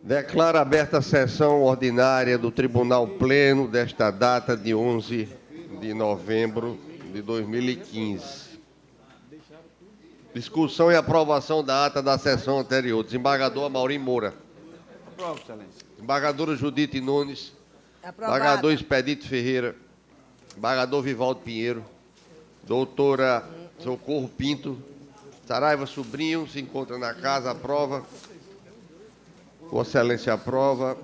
Declaro aberta a sessão ordinária do Tribunal Pleno desta data de 11 de novembro de 2015. Discussão e aprovação da ata da sessão anterior. Desembargador Amaury Moura. Aprovo, excelência. Desembargadora Judite Nunes. Aprovado. Desembargador Expedito Ferreira. Desembargador Vivaldo Pinheiro. Doutora Socorro Pinto. Saraiva Sobrinho se encontra na casa. Aprova. Vossa Excelência aprova.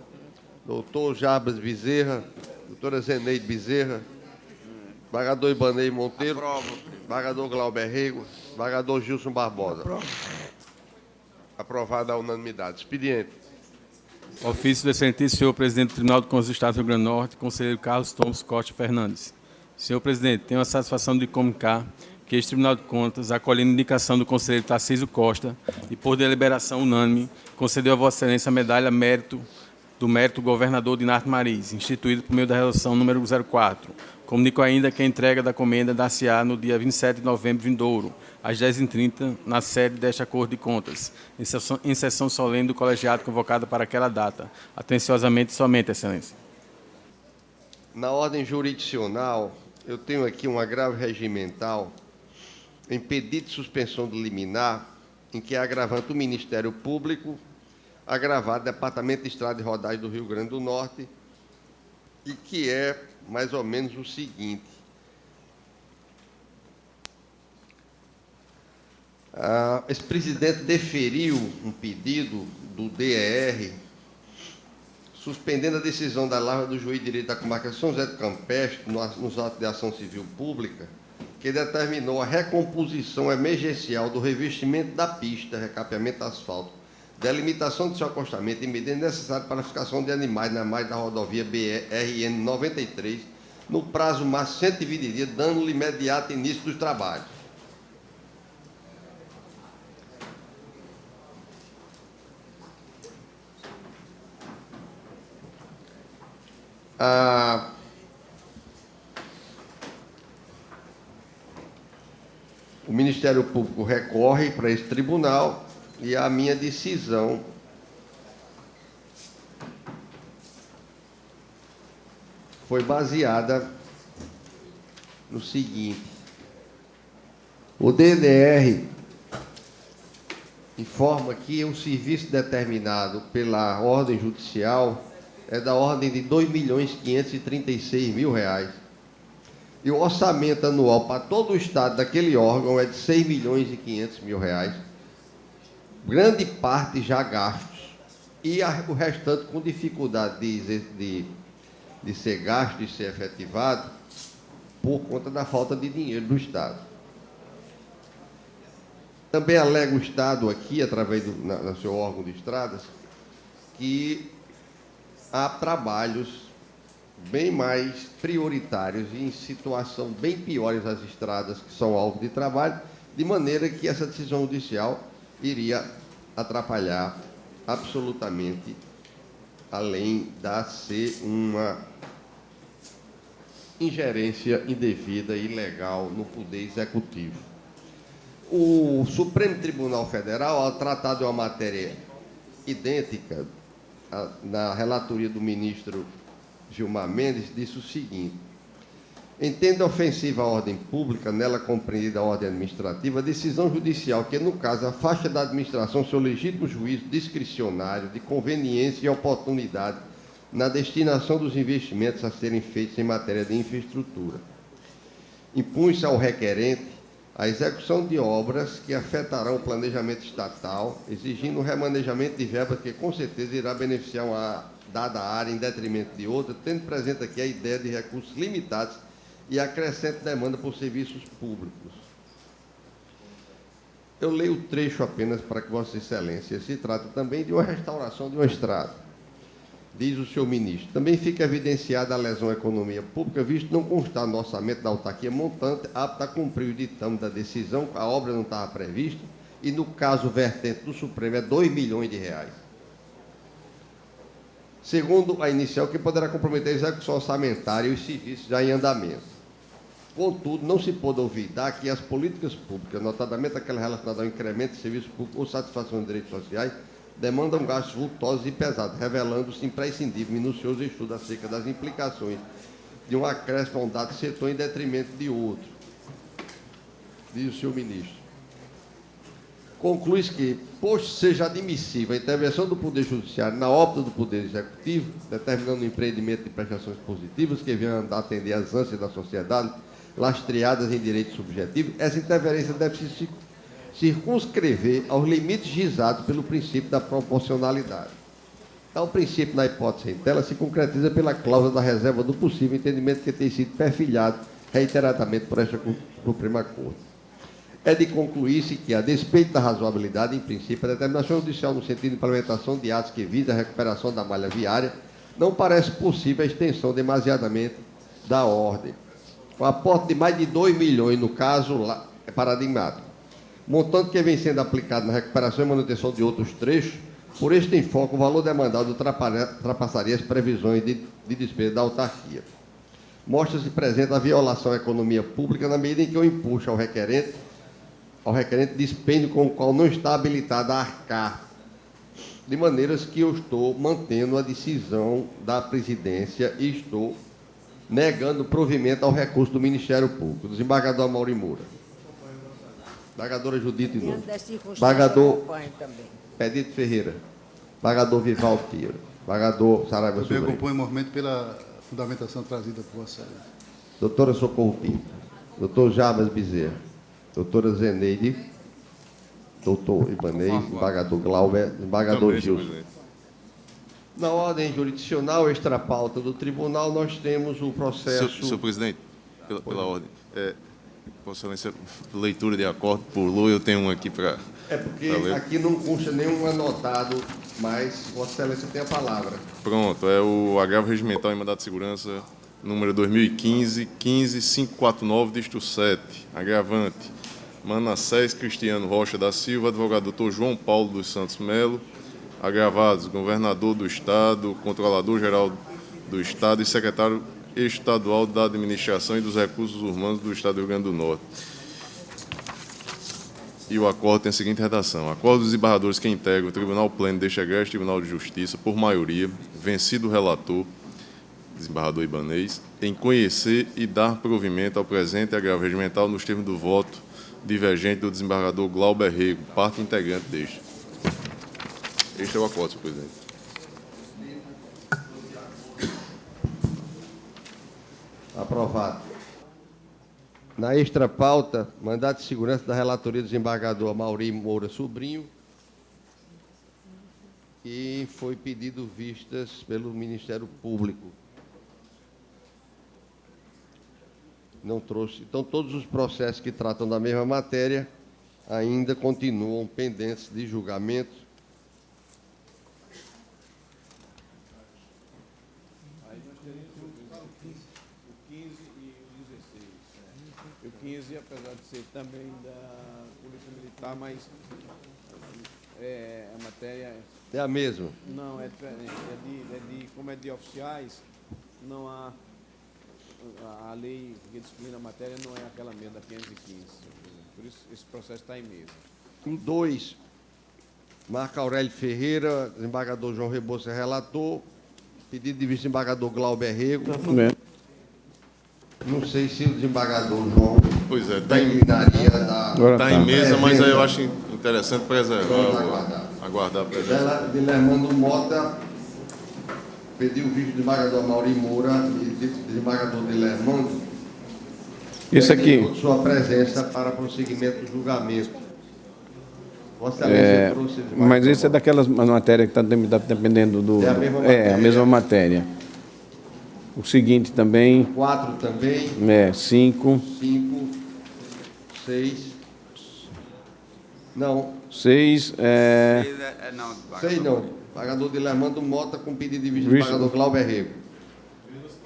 Doutor Jarbas Bezerra. Doutora Zeneide Bezerra. Desembargador Ibanez Monteiro. Aprovo. Desembargador Glauber Rego. Desembargador Gilson Barbosa. Aprovada a unanimidade. Expediente. Ofício do excelentíssimo senhor presidente do Tribunal de Contas do Estado do Rio Grande do Norte, conselheiro Carlos Thomas Costa Fernandes. Senhor presidente, tenho a satisfação de comunicar que este Tribunal de Contas, acolhendo a indicação do conselheiro Tarcísio Costa e por deliberação unânime, concedeu a Vossa Excelência a medalha do mérito governador Dinarto Mariz, instituído por meio da resolução número 04. Comunico ainda que a entrega da comenda dar-se-á no dia 27 de novembro vindouro, às 10h30, na sede desta Corte de Contas, em sessão solene do colegiado convocada para aquela data. Atenciosamente somente, Excelência. Na ordem jurisdicional, eu tenho aqui um agravo regimental em pedido de suspensão do liminar, em que é agravante o Ministério Público, agravado Departamento de Estrada e Rodagem do Rio Grande do Norte, e que é mais ou menos o seguinte. Esse presidente deferiu um pedido do DER, suspendendo a decisão da Lavra do Juiz de Direito da Comarca São José do Campestre, nos atos de ação civil pública, que determinou a recomposição emergencial do revestimento da pista, recapeamento asfalto, delimitação de seu acostamento e medidas necessárias para a fiscalização de animais na margem da rodovia BR-RN 93, no prazo máximo de 120 dias, dando-lhe imediato início dos trabalhos. O Ministério Público recorre para esse tribunal e a minha decisão foi baseada no seguinte. O DDR informa que o serviço determinado pela ordem judicial é da ordem de R$ 2.536.000. E o orçamento anual para todo o Estado daquele órgão é de R$ 6.500.000. Grande parte já gastos. E o restante com dificuldade de ser gasto e ser efetivado por conta da falta de dinheiro do Estado. Também alega o Estado aqui, através do seu órgão de estradas, que há trabalhos bem mais prioritários e em situação bem piores as estradas que são alvo de trabalho, de maneira que essa decisão judicial iria atrapalhar absolutamente, além de ser uma ingerência indevida e ilegal no Poder Executivo. O Supremo Tribunal Federal, ao tratar de uma matéria idêntica, na relatoria do ministro Gilmar Mendes, disse o seguinte: entende ofensiva à ordem pública, nela compreendida a ordem administrativa, a decisão judicial que, no caso, afasta da administração seu legítimo juízo discricionário de conveniência e oportunidade na destinação dos investimentos a serem feitos em matéria de infraestrutura. Impõe-se ao requerente a execução de obras que afetarão o planejamento estatal, exigindo o remanejamento de verbas que, com certeza, irá beneficiar uma dada área em detrimento de outra, tendo presente aqui a ideia de recursos limitados e a crescente demanda por serviços públicos. Eu leio o trecho apenas para que Vossa Excelência. Se trata também de uma restauração de uma estrada. Diz o senhor ministro, também fica evidenciada a lesão à economia pública, visto não constar no orçamento da autarquia montante apta a cumprir o ditame da decisão, a obra não estava prevista, e no caso vertente do Supremo é R$ 2 milhões. Segundo a inicial, que poderá comprometer a execução orçamentária e os serviços já em andamento. Contudo, não se pode olvidar que as políticas públicas, notadamente aquela relacionada ao incremento de serviços públicos ou satisfação de direitos sociais, demandam gastos vultosos e pesados, revelando-se imprescindível minucioso estudo acerca das implicações de um acréscimo a um dado setor em detrimento de outro, diz o senhor ministro. Conclui-se que, posto seja admissível a intervenção do Poder Judiciário na órbita do Poder Executivo, determinando o empreendimento de prestações positivas que venham a atender às ânsias da sociedade, lastreadas em direitos subjetivos, essa interferência deve se circunscrever aos limites gizados pelo princípio da proporcionalidade. Tal princípio, na hipótese em tela, se concretiza pela cláusula da reserva do possível entendimento que tem sido perfilhado reiteradamente por esta Suprema Corte. É de concluir-se que, a despeito da razoabilidade, em princípio, a determinação judicial no sentido de implementação de atos que visam a recuperação da malha viária, não parece possível a extensão demasiadamente da ordem. O aporte de mais de 2 milhões, no caso, é paradigmático. Montante que vem sendo aplicado na recuperação e manutenção de outros trechos, por este enfoque, o valor demandado ultrapassaria as previsões de despesa da autarquia. Mostra-se presente a violação à economia pública na medida em que o impuxo ao requerente dispêndio com o qual não está habilitado a arcar, de maneiras que eu estou mantendo a decisão da presidência e estou negando provimento ao recurso do Ministério Público. Desembargador Amaury Moura. Desembargadora Judite Nunes. Desembargador Pedito Ferreira. Desembargador Vival Tiro. Desembargador Saraiva Sobrinho. Eu compõe o movimento pela fundamentação trazida por Vossa Excelência. Doutora Socorro Pinto. Doutor Jabas Bezerra. Doutora Zeneide, doutor Ibanez, desembargador Glauber, desembargador Gilson. Na ordem jurisdicional, extrapauta do tribunal, nós temos o processo... Senhor presidente, pela ordem, Vossa Excelência, leitura de acordo por Lu, eu tenho um aqui para... É porque aqui não consta nenhum anotado, mas Vossa Excelência tem a palavra. Pronto, é o agravo regimental em mandado de segurança, número 2015-15549, disto 7, agravante. Manassés Cristiano Rocha da Silva, advogado doutor João Paulo dos Santos Melo, agravados, governador do Estado, controlador-geral do Estado e secretário estadual da Administração e dos Recursos Humanos do Estado do Rio Grande do Norte. E o acordo tem a seguinte redação. Acordo dos desembargadores que integram o Tribunal Pleno deste egrégio Tribunal de Justiça, por maioria, vencido o relator, desembargador Ibanez, em conhecer e dar provimento ao presente agravo regimental nos termos do voto divergente do desembargador Glauber Rego, parte integrante deste. Este é o acordo, senhor presidente. Aprovado. Na extra pauta, mandato de segurança da relatoria do desembargador Amaury Moura Sobrinho, e foi pedido vistas pelo Ministério Público. Não trouxe. Então, todos os processos que tratam da mesma matéria ainda continuam pendentes de julgamento. Aí nós teríamos o 15 e o 16. O 15, apesar de ser também da Polícia Militar, mas a matéria... É a mesma? Não, é diferente. Como é de oficiais, não há... A lei que disciplina a matéria não é aquela mesma da 515. Por isso, esse processo está em mesa. 2, Marco Aurélio Ferreira, desembargador João Rebouça, relator. Pedido de vista do desembargador Glauber Rego. Não sei se o desembargador João terminaria da... Está em mesa, mas aí eu acho interessante preservar, aguardar a presença. Dilermando Mota pediu o vídeo do desembargador Amaury Moura e do desembargador Dilermando. Isso aqui. Sua presença para prosseguimento do julgamento. Vossa Excelência trouxe... Mas isso é daquelas matérias que está dependendo do... É a mesma matéria. É, a mesma matéria. O seguinte também... 4 também. 5. 5, 6. Não. 6. Não, 6 não. Pagador Dilermando Mota com pedido de vista do pagador Glauber Rego.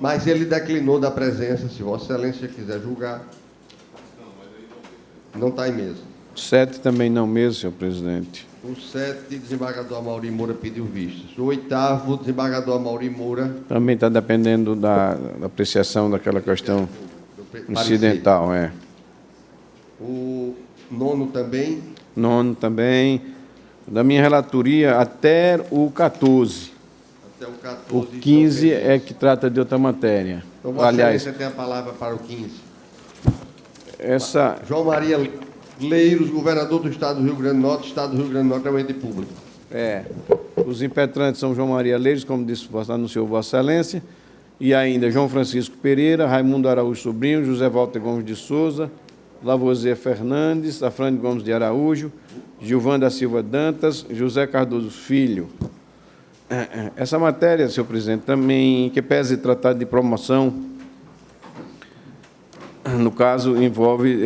Mas ele declinou da presença, se Vossa Excelência quiser julgar. Não está em mesa. 7 também não mesmo, senhor presidente. O 7, desembargador Amaury Moura pediu vistas. O 8º, desembargador Amaury Moura. Também está dependendo da apreciação daquela questão incidental, O 9º também. 9 também. da minha relatoria até o 14. Até o 14. O 15 é que trata de outra matéria. Então, Vossa Aliás, Excelência tem a palavra para o 15. essa... João Maria Leiros, governador do Estado do Rio Grande do Norte. Estado do Rio Grande do Norte é um ente público. Os impetrantes são João Maria Leiros, como disse, anunciou Vossa Excelência, e ainda João Francisco Pereira, Raimundo Araújo Sobrinho, José Walter Gomes de Souza, Lavoisier Fernandes, Afrânio Gomes de Araújo, Gilvan da Silva Dantas, José Cardoso Filho. Essa matéria, senhor presidente, também, que pese tratar de promoção, no caso, envolve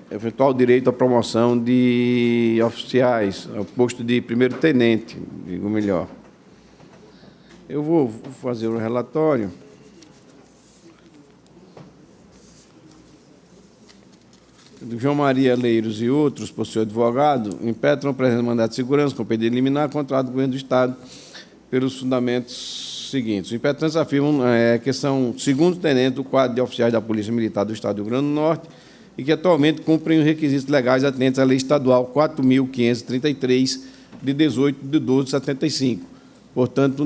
eventual direito à promoção de oficiais, ao posto de primeiro-tenente, digo melhor. Eu vou fazer o relatório. Do João Maria Leiros e outros, por seu advogado, impetram o presente mandato de segurança com pedido liminar contra o governo do Estado pelos fundamentos seguintes. Os impetrantes afirmam que são segundo-tenente do quadro de oficiais da Polícia Militar do Estado do Rio Grande do Norte e que atualmente cumprem os requisitos legais atendentes à Lei Estadual 4.533, de 18 de 12 de 75. Portanto,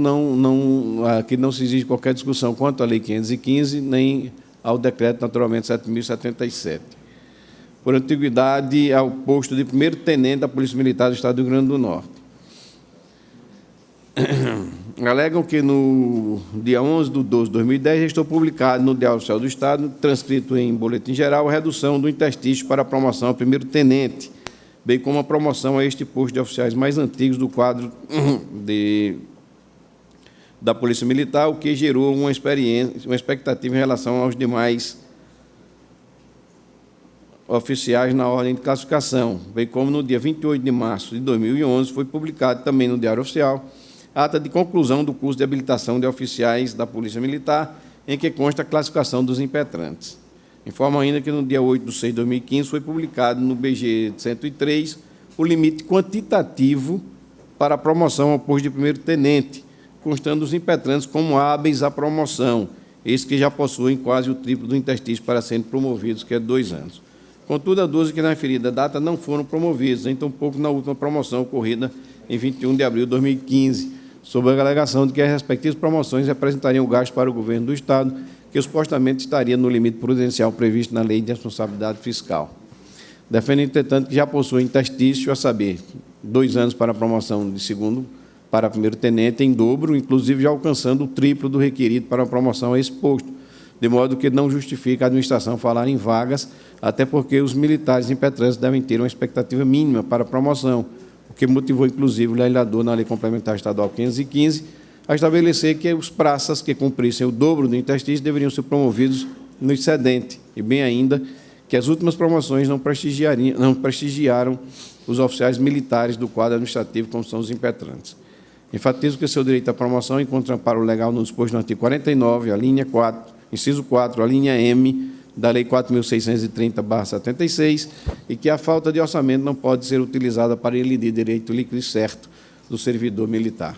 aqui não se exige qualquer discussão quanto à Lei 515, nem ao Decreto, naturalmente, 7.077. Por antiguidade ao posto de primeiro-tenente da Polícia Militar do Estado do Rio Grande do Norte. Alegam que no dia 11 de 12 de 2010 estou publicado no Diário Oficial do Estado, transcrito em boletim geral, a redução do interstício para a promoção ao primeiro-tenente, bem como a promoção a este posto de oficiais mais antigos do quadro da Polícia Militar, o que gerou uma expectativa em relação aos demais oficiais na ordem de classificação, bem como no dia 28 de março de 2011 foi publicado também no Diário Oficial a ata de conclusão do curso de habilitação de oficiais da Polícia Militar, em que consta a classificação dos impetrantes. Informo ainda que no dia 8 de 6 de 2015 foi publicado no BG 103 o limite quantitativo para a promoção ao posto de primeiro-tenente, constando os impetrantes como hábeis à promoção, esses que já possuem quase o triplo do interstício para serem promovidos, que é 2 anos. Contudo, há 12 que na referida data não foram promovidos, nem tampouco na última promoção ocorrida em 21 de abril de 2015, sob a alegação de que as respectivas promoções representariam gasto para o governo do Estado, que supostamente estaria no limite prudencial previsto na Lei de Responsabilidade Fiscal. Defendo, entretanto, que já possuem interstício, a saber, 2 anos para a promoção de segundo para primeiro-tenente em dobro, inclusive já alcançando o triplo do requerido para a promoção a esse posto, de modo que não justifica a administração falar em vagas, até porque os militares impetrantes devem ter uma expectativa mínima para a promoção, o que motivou, inclusive, o legislador, na Lei Complementar Estadual 515, a estabelecer que os praças que cumprissem o dobro do interstício deveriam ser promovidos no excedente, e bem ainda que as últimas promoções não prestigiaram os oficiais militares do quadro administrativo, como são os impetrantes. Enfatizo que seu direito à promoção encontra amparo legal no disposto no artigo 49, a linha 4, inciso 4, a linha M, da Lei 4.630/76, e que a falta de orçamento não pode ser utilizada para elidir direito líquido e certo do servidor militar.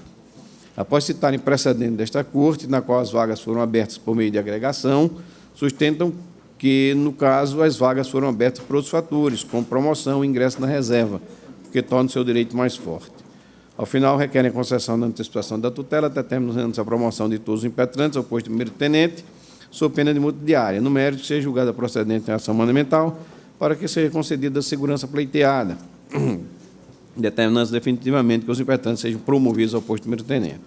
Após citarem precedente desta Corte, na qual as vagas foram abertas por meio de agregação, sustentam que, no caso, as vagas foram abertas por outros fatores, como promoção e ingresso na reserva, o que torna o seu direito mais forte. Ao final, requerem a concessão da antecipação da tutela, até terminando a promoção de todos os impetrantes ao posto de primeiro-tenente, sob pena de multa diária, no mérito, seja julgada procedente em ação mandamental, para que seja concedida a segurança pleiteada, determinando definitivamente que os impetrantes sejam promovidos ao posto de primeiro-tenente.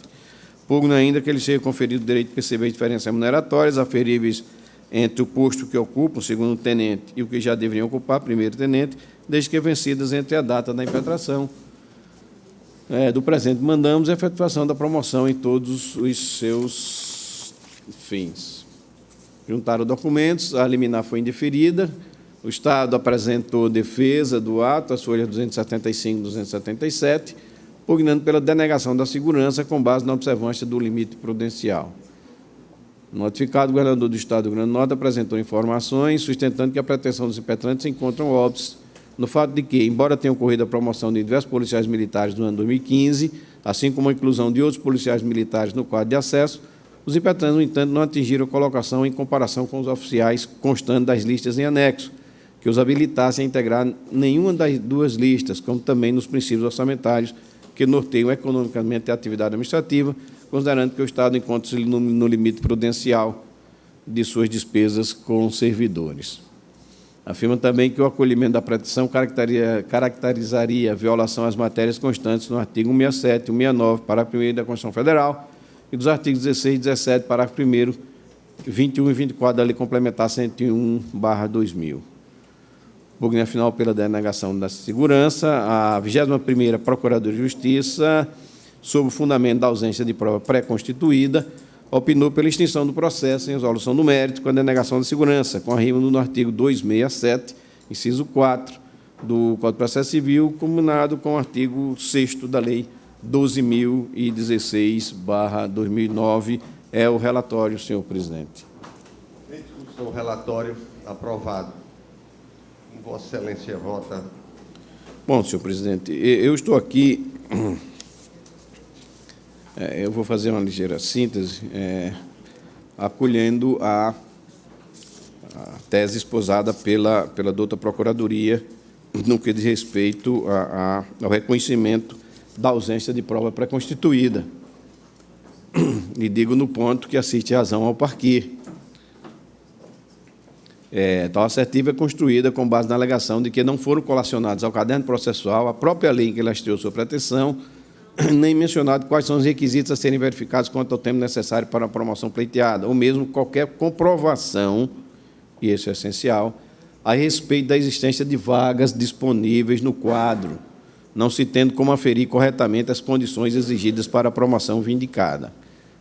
Pugno ainda que eles sejam conferido o direito de perceber diferenças remuneratórias aferíveis entre o posto que ocupam, segundo-tenente, e o que já deveriam ocupar, primeiro-tenente, desde que vencidas entre a data da impetração do presente mandamos a efetivação da promoção em todos os seus fins. Juntaram documentos, a liminar foi indeferida, o Estado apresentou defesa do ato, as folhas 275 e 277, pugnando pela denegação da segurança com base na observância do limite prudencial. Notificado, o governador do Estado do Rio Grande do Norte apresentou informações sustentando que a pretensão dos impetrantes se encontram óbices no fato de que, embora tenha ocorrido a promoção de diversos policiais militares no ano 2015, assim como a inclusão de outros policiais militares no quadro de acesso, os impetrantes, no entanto, não atingiram a colocação em comparação com os oficiais constantes das listas em anexo, que os habilitasse a integrar nenhuma das duas listas, como também nos princípios orçamentários que norteiam economicamente a atividade administrativa, considerando que o Estado encontra-se no limite prudencial de suas despesas com servidores. Afirma também que o acolhimento da petição caracterizaria a violação às matérias constantes no artigo 167 e 169, parágrafo 1º da Constituição Federal, e dos artigos 16 e 17, parágrafo 1º, 21 e 24 da Lei Complementar 101/2000. Pugna final pela denegação da segurança. A 21ª Procuradoria de Justiça, sob o fundamento da ausência de prova pré-constituída, opinou pela extinção do processo em resolução do mérito com a denegação da segurança, com arrimo no artigo 267, inciso 4, do Código de Processo Civil, combinado com o artigo 6º da Lei 12.016/2009. É o relatório, senhor presidente. Em discussão, o relatório aprovado. Vossa Excelência vota. Bom, senhor presidente, eu estou aqui, eu vou fazer uma ligeira síntese, acolhendo a tese esposada pela douta Procuradoria no que diz respeito ao reconhecimento da ausência de prova pré-constituída. E digo no ponto que assiste razão ao parquir. Tal assertiva é construída com base na alegação de que não foram colacionados ao caderno processual a própria lei em que ela estreou sua pretensão, nem mencionado quais são os requisitos a serem verificados quanto ao tempo necessário para a promoção pleiteada, ou mesmo qualquer comprovação, e isso é essencial, a respeito da existência de vagas disponíveis no quadro, não se tendo como aferir corretamente as condições exigidas para a promoção vindicada.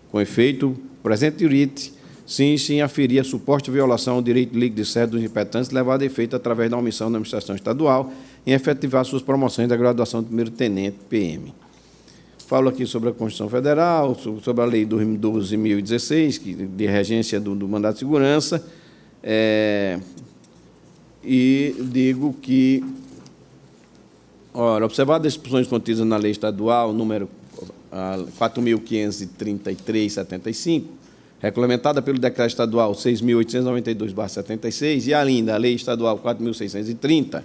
Com efeito, o presente iurite sim aferir a suposta violação ao direito líquido de sede dos impetrantes levado a efeito através da omissão da administração estadual em efetivar suas promoções da graduação de primeiro-tenente PM. Falo aqui sobre a Constituição Federal, sobre a Lei 12.016, de regência do mandato de segurança, e digo que, observadas as disposições contidas na Lei Estadual número 4.533/75, regulamentada pelo Decreto Estadual 6.892/76 e ainda a Lei Estadual 4.630,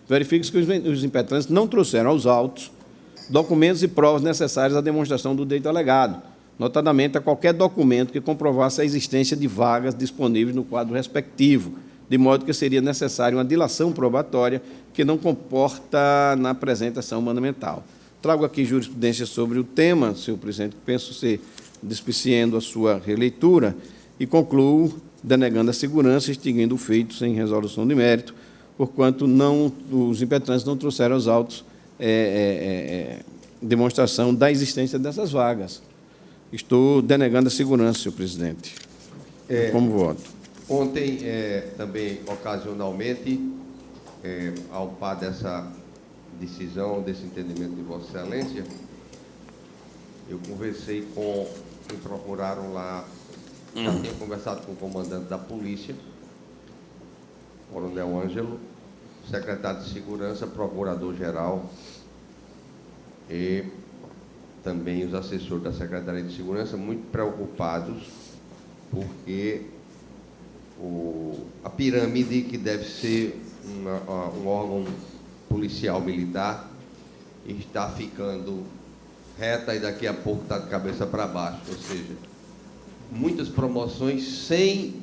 verifica-se que os impetrantes não trouxeram aos autos documentos e provas necessárias à demonstração do direito alegado, notadamente a qualquer documento que comprovasse a existência de vagas disponíveis no quadro respectivo, de modo que seria necessária uma dilação probatória que não comporta na presente ação mandamental. Trago aqui jurisprudência sobre o tema, senhor presidente, que penso ser despiciando a sua releitura, e concluo denegando a segurança, extinguindo o feito sem resolução de mérito, porquanto os impetrantes não trouxeram aos autos demonstração da existência dessas vagas. Estou denegando a segurança, senhor presidente. Como voto? Ontem, também, ocasionalmente, ao par dessa decisão, desse entendimento de Vossa Excelência, eu conversei com quem procuraram lá, já tinha conversado com o comandante da polícia, Coronel Ângelo, secretário de Segurança, procurador-geral e também os assessores da Secretaria de Segurança, muito preocupados, porque a pirâmide, que deve ser um órgão policial militar, está ficando reta e daqui a pouco está de cabeça para baixo, ou seja, muitas promoções sem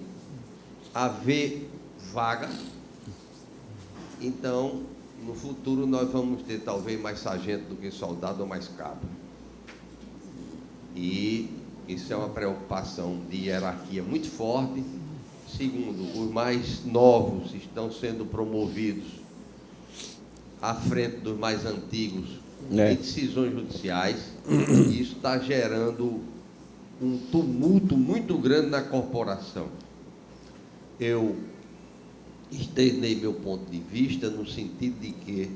haver vaga. Então, no futuro, nós vamos ter talvez mais sargento do que soldado ou mais cabo. E isso é uma preocupação de hierarquia muito forte. Segundo, os mais novos estão sendo promovidos à frente dos mais antigos em decisões judiciais. E isso está gerando um tumulto muito grande na corporação. Eu externei meu ponto de vista no sentido de que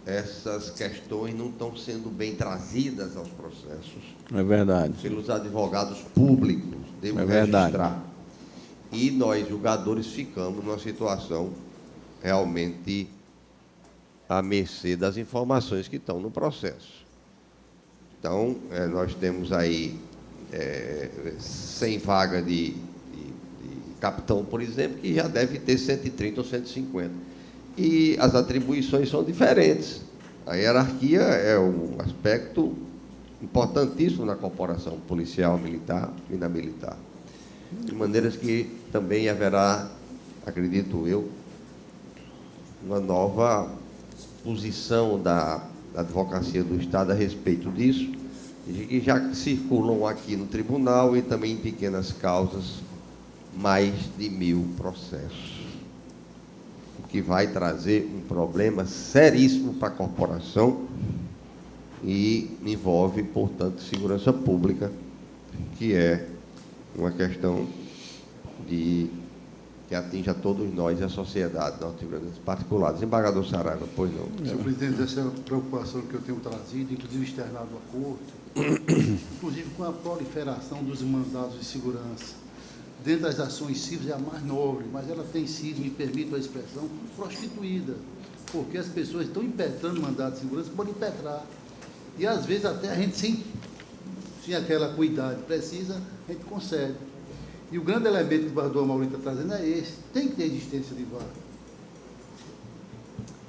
essas questões não estão sendo bem trazidas aos processos. É verdade. Pelos advogados públicos, devo registrar. E nós, julgadores, ficamos numa situação realmente à mercê das informações que estão no processo. Então, nós temos aí 100 vagas de capitão, por exemplo, que já deve ter 130 ou 150. E as atribuições são diferentes. A hierarquia é um aspecto importantíssimo na corporação policial, militar e na militar. De maneiras que também haverá, acredito eu, uma nova posição da Advocacia do Estado a respeito disso, e já circulam aqui no tribunal e também em pequenas causas mais de 1000 processos, o que vai trazer um problema seríssimo para a corporação e envolve, portanto, segurança pública, que é uma questão que atinge a todos nós e a sociedade norte-grandense particular. Desembargador Saraiva, pois não. Senhor presidente, essa é a preocupação que eu tenho trazido, inclusive externado à Corte, inclusive com a proliferação dos mandados de segurança. Dentre das ações cíveis é a mais nobre, mas ela tem sido, me permito a expressão, prostituída, porque as pessoas estão impetrando mandados de segurança por impetrar. E, às vezes, até a gente, sem aquela cuidado precisa, a gente consegue. E o grande elemento que o desembargador Maurício está trazendo é esse: tem que ter existência de vaga.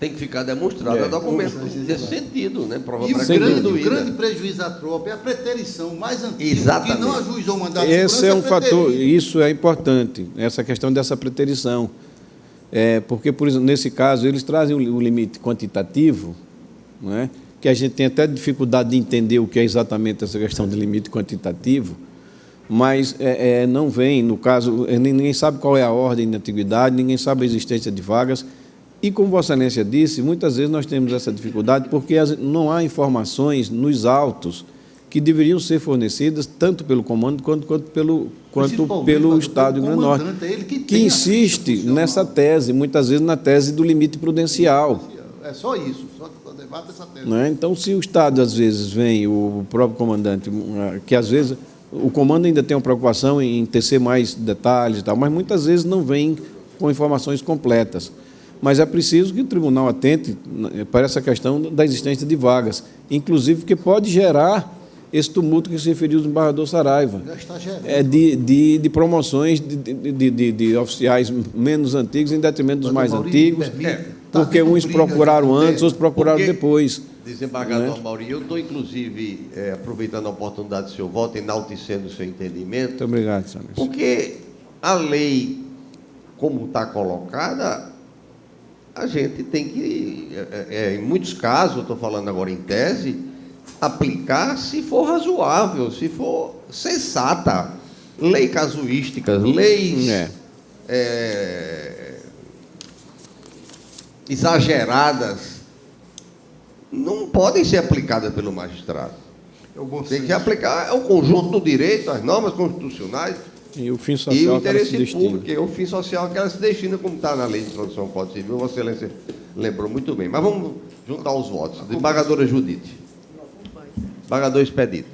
Tem que ficar demonstrado a documento nesse sentido, né? Prova E o grande prejuízo à tropa é a preterição mais antiga, que não ajuizou o mandato de segurança. Esse é um fator, isso é importante, essa questão dessa preterição. Porque, por exemplo, nesse caso, eles trazem o limite quantitativo, não é? Que a gente tem até dificuldade de entender o que é exatamente essa questão de limite quantitativo, mas não vem, no caso, ninguém sabe qual é a ordem de antiguidade, ninguém sabe a existência de vagas, e, como Vossa Excelência disse, muitas vezes nós temos essa dificuldade porque não há informações nos autos que deveriam ser fornecidas tanto pelo comando quanto pelo Estado do Rio Grande do Norte, que insiste nessa tese, muitas vezes na tese do limite prudencial. É só isso, só debate essa tese. Não é? Então, se o Estado, às vezes, vem, o próprio comandante, que às vezes o comando ainda tem uma preocupação em tecer mais detalhes e tal, mas muitas vezes não vem com informações completas. Mas é preciso que o tribunal atente para essa questão da existência de vagas, inclusive porque pode gerar esse tumulto que se referiu o desembargador Saraiva, de promoções de oficiais menos antigos em detrimento dos mais antigos, porque uns procuraram antes, outros procuraram depois. Desembargador Mauri, eu estou, inclusive, aproveitando a oportunidade do seu voto, enaltecendo o seu entendimento. Muito obrigado, senhor. Porque a lei, como está colocada, a gente tem que, em muitos casos, estou falando agora em tese, aplicar se for razoável, se for sensata. Lei casuísticas, leis exageradas não podem ser aplicadas pelo magistrado. Tem que aplicar o conjunto do direito, as normas constitucionais e o fim social, e o interesse público, que é o fim social que ela se destina, como está na lei de introdução ao Código Civil. Vossa Excelência lembrou muito bem. Mas vamos juntar os votos. Desembargadora Judite. Desembargador Expedito.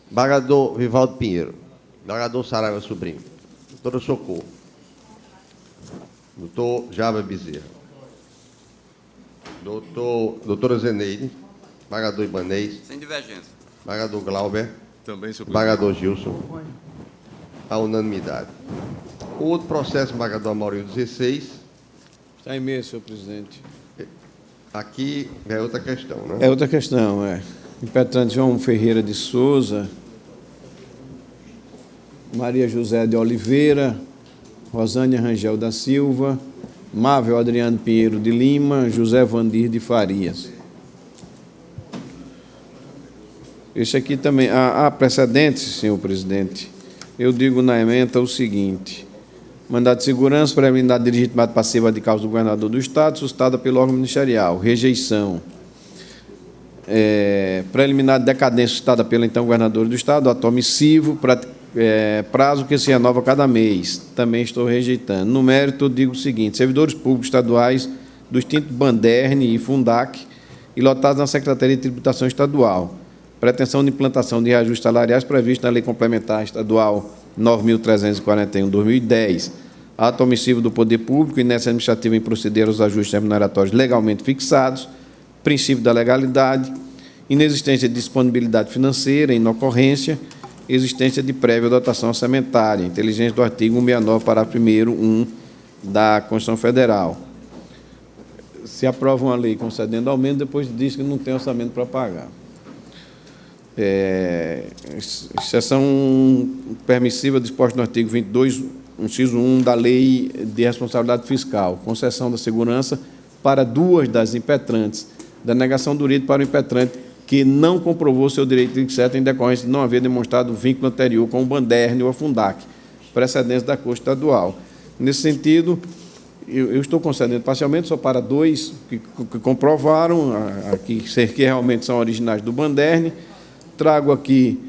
Desembargador Vivaldo Pinheiro. Desembargador Saraiva Sobrinho. Doutora Socorro. Doutor Jaba Bezerra. Doutora Zeneide. Desembargador Ibanez. Sem divergência. Desembargador Glauber. Também, senhor presidente. Desembargador Gilson. A unanimidade. O outro processo, desembargador Amaury 16. Está em mesa, senhor presidente. Aqui é outra questão, né? É outra questão, Impetrante João Ferreira de Souza, Maria José de Oliveira, Rosânia Rangel da Silva, Mável Adriano Pinheiro de Lima, José Vandir de Farias. Esse aqui também, há precedentes, senhor presidente. Eu digo na ementa o seguinte: mandado de segurança, preliminar de legitimidade passiva de causa do governador do Estado, suscitada pelo órgão ministerial. Rejeição. Preliminar de decadência suscitada pelo então governador do Estado, ato omissivo, prazo que se renova cada mês. Também estou rejeitando. No mérito, eu digo o seguinte: servidores públicos estaduais do extinto Banderne e Fundac e lotados na Secretaria de Tributação Estadual. Pretensão de implantação de reajustes salariais previsto na Lei Complementar Estadual 9.341/2010. Ato omissivo do Poder Público, inércia administrativa em proceder aos ajustes remuneratórios legalmente fixados, princípio da legalidade, inexistência de disponibilidade financeira, inocorrência existência de prévia dotação orçamentária, inteligência do artigo 169, parágrafo 1º, 1 da Constituição Federal. Se aprova uma lei concedendo aumento, depois diz que não tem orçamento para pagar. Exceção permissiva disposta no artigo 22, inciso 1 da Lei de Responsabilidade Fiscal, concessão da segurança para duas das impetrantes, denegação do direito para o impetrante que não comprovou seu direito etc. em decorrência de não haver demonstrado vínculo anterior com o Banderne ou a Fundac, precedência da Corte Estadual. Nesse sentido, eu estou concedendo parcialmente só para dois que comprovaram, que realmente são originais do Banderne. Trago aqui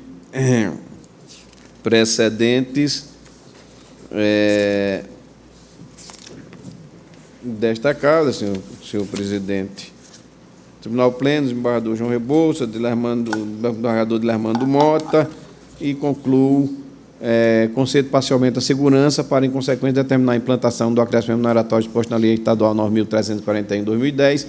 precedentes desta causa, senhor presidente. Tribunal Pleno, desembargador João Rebouças, desembargador Dilermando Mota, e concluo, concedo parcialmente a segurança para, em consequência, determinar a implantação do acréscimo remuneratório exposto na Lei Estadual 9.341, 2010,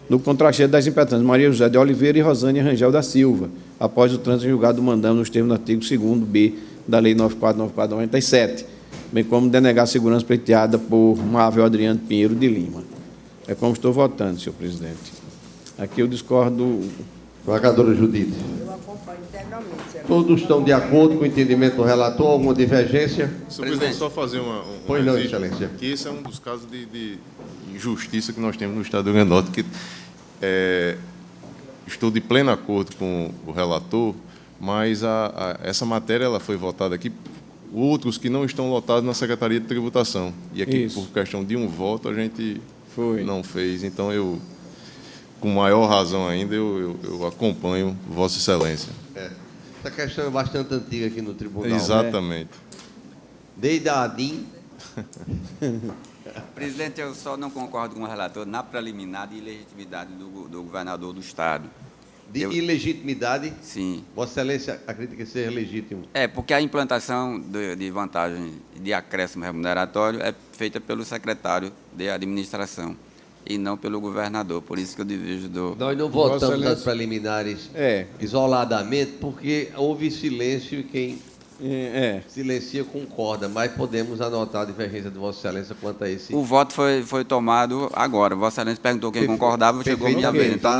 no contra-cheque das impetrantes Maria José de Oliveira e Rosânia Rangel da Silva, após o trânsito em julgado do mandado nos termos do artigo 2º-B da Lei 94.94/97, bem como denegar a segurança pleiteada por Mável Adriano Pinheiro de Lima. É como estou votando, senhor presidente. Aqui eu discordo. Desembargadora Judite. Eu acompanho integralmente. Todos estão de acordo com o entendimento do relator? Alguma divergência? Senhor presidente, só fazer Pois não, existe, excelência. que esse é um dos casos de injustiça que nós temos no Estado do Rio Grande do Norte, que estou de pleno acordo com o relator, mas essa matéria ela foi votada aqui, outros que não estão lotados na Secretaria de Tributação. E aqui, Isso. por questão de um voto, a gente Foi. não fez. Então, eu, com maior razão ainda, eu acompanho Vossa Excelência. Essa questão é bastante antiga aqui no tribunal. Exatamente. Desde a ADIM. Presidente, eu só não concordo com o relator na preliminar de ilegitimidade do governador do Estado. De ilegitimidade? Sim. Vossa Excelência acredita que seja legítimo? Porque a implantação de vantagem de acréscimo remuneratório é feita pelo secretário de administração e não pelo governador. Por isso que eu divido do... Nós não Vossa votamos Excelência. as preliminares isoladamente, porque houve silêncio e quem silencia concorda, mas podemos anotar a divergência de Vossa Excelência quanto a esse. O voto foi tomado agora. Vossa Excelência perguntou quem concordava, chegou a minha vez. Então,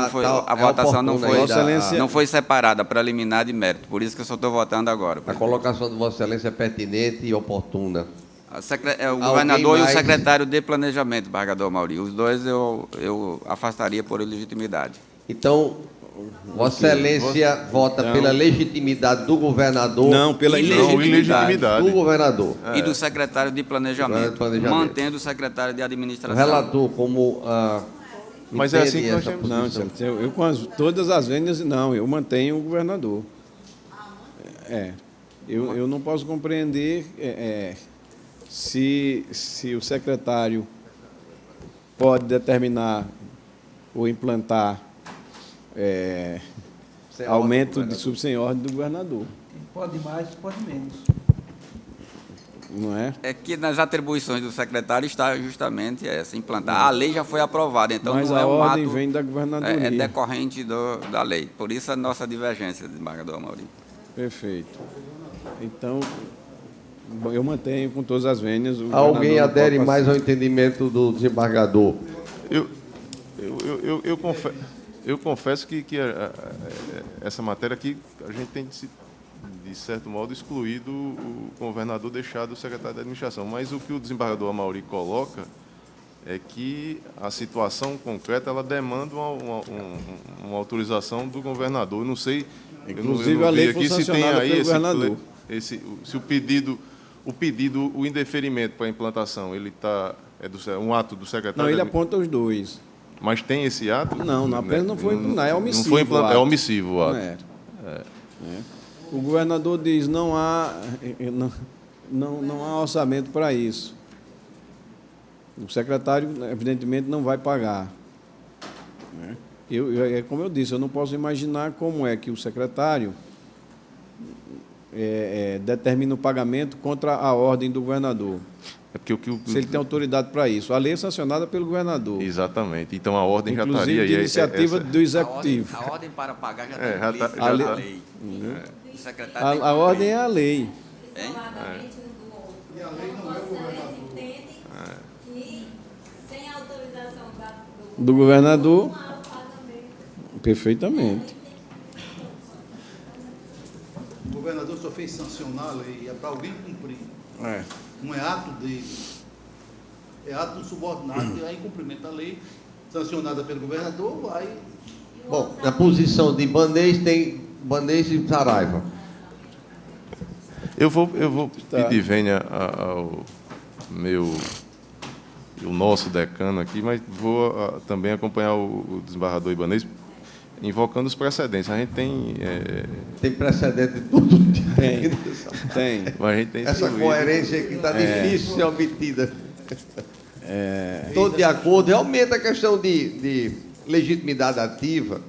a votação não foi separada, preliminar de mérito. Por isso que eu só estou votando agora. A colocação de Vossa Excelência é pertinente e oportuna. O governador e o secretário de Planejamento, desembargador Mauri. Os dois eu afastaria por ilegitimidade. Então, Vossa Excelência vota pela legitimidade do governador. Não, pela ilegitimidade. Do governador. E do secretário de Planejamento, mantendo o secretário de O Administração. relator, como. Mas é assim que entende nós essa temos. Não, posição? excelência, eu com todas as vendas, não, eu mantenho o governador. Eu não posso compreender se o secretário pode determinar ou implantar Sem aumento ordem do de subsídio sem ordem do governador, Pode mais, pode menos. não é? É que nas atribuições do secretário está justamente essa, implantar. A lei já foi aprovada, então Mas não é a um ordem ato... vem da governadoria. É decorrente da lei. Por isso a nossa divergência, desembargador Mauri. Perfeito. Então, eu mantenho com todas as vênias. o Alguém governador não adere pode mais passar. ao entendimento do desembargador? Eu confesso que essa matéria aqui, a gente tem, de certo modo, excluído o governador, deixado o secretário de administração. Mas o que o desembargador Amauri coloca é que a situação concreta ela demanda uma autorização do governador. Eu não sei, Inclusive, eu não a lei vi foi aqui se tem sancionada aí pelo governador. se o indeferimento para a implantação, ele um ato do secretário. Não, ele aponta os dois. Mas tem esse ato? Não, apenas não foi implantado, é omissivo. Não foi o ato. é omissivo o ato. O governador diz não há orçamento para isso. O secretário, evidentemente, não vai pagar. Como eu disse, eu não posso imaginar como é que o secretário determina o pagamento contra a ordem do governador. É porque Se ele tem autoridade para isso. A lei é sancionada pelo governador. Exatamente. Então a ordem Inclusive já estaria. de iniciativa do executivo. A ordem para pagar já já está tá- na já lei. O secretário A ordem é a lei. Hein? E a lei não é o governador. Que, sem autorização Do governador. Perfeitamente. O governador só fez sancionar a lei, é para alguém cumprir. É. Não é ato dele. É ato do subordinado, que é em cumprimento da lei, sancionada pelo governador, vai. Bom, na posição de Banês tem Banês e Saraiva. Eu vou pedir vênia ao o nosso decano aqui, mas vou também acompanhar o desembargador Ibanez, invocando os precedentes. A gente tem... Tem precedente de tudo. Tem. Mas a gente tem Essa instruído. coerência aqui está difícil de ser obtida. Estou de acordo. Realmente a questão de legitimidade ativa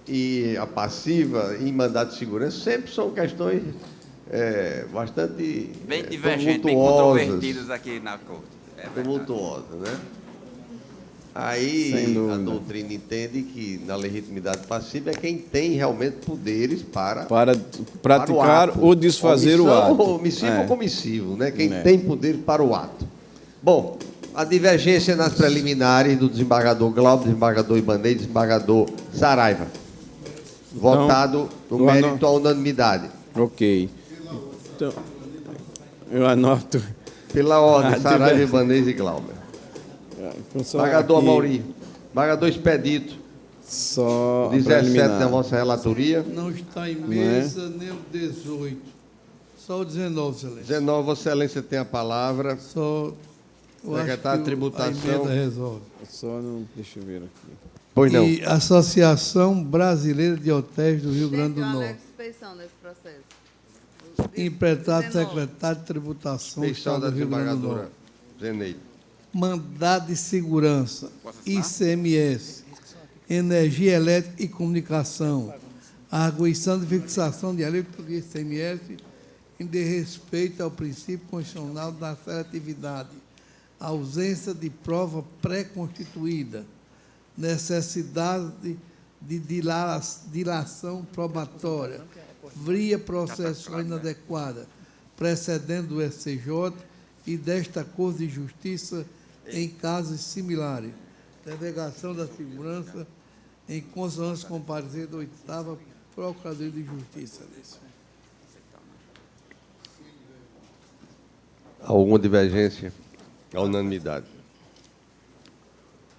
e a passiva em mandado de segurança sempre são questões bastante bem divergentes, bem tumultuosas. controvertidas aqui na corte. É verdade. Tumultuosas, né? Aí Sem dúvida. a doutrina entende que na legitimidade passiva é quem tem realmente poderes para Praticar ato. ou desfazer o Omissão, ato. Omissivo ou comissivo, né? Quem É. tem poder para o ato. Bom, a divergência nas preliminares do desembargador Glauber, desembargador Ibanez, desembargador Saraiva. Votado no eu mérito à unanimidade. Ok. Então, eu anoto. Pela ordem, Ah, Saraiva, tiver- Ibanez e Glauber. Então, só Desembargador aqui, Amauri. Desembargador Expedito. Só 17 preliminar. da vossa relatoria. Não está em Não é? mesa nem o 18. Só o 19, excelência. 19, Vossa Excelência tem a palavra. Só eu acho Secretário de que Tributação. a emenda resolve. Só não. Deixa eu ver aqui. Pois não. E Associação Brasileira de Hotéis do Rio Grande do Norte. inspeção nesse processo. Impetrado 19. secretário de Tributação do Inspeção Estado da do Rio Grande do Norte. desembargadora Zeneide. Mandado de segurança, ICMS, energia elétrica e comunicação, arguição de fixação de alíquota de ICMS em desrespeito ao princípio constitucional da seletividade, ausência de prova pré-constituída, necessidade de dilação probatória, via processual inadequada, precedendo do SCJ e desta Corte de Justiça em casos similares. Delegação da Segurança em consonância com o parecer da 8ª Procuradoria de Justiça. Alguma divergência? A unanimidade.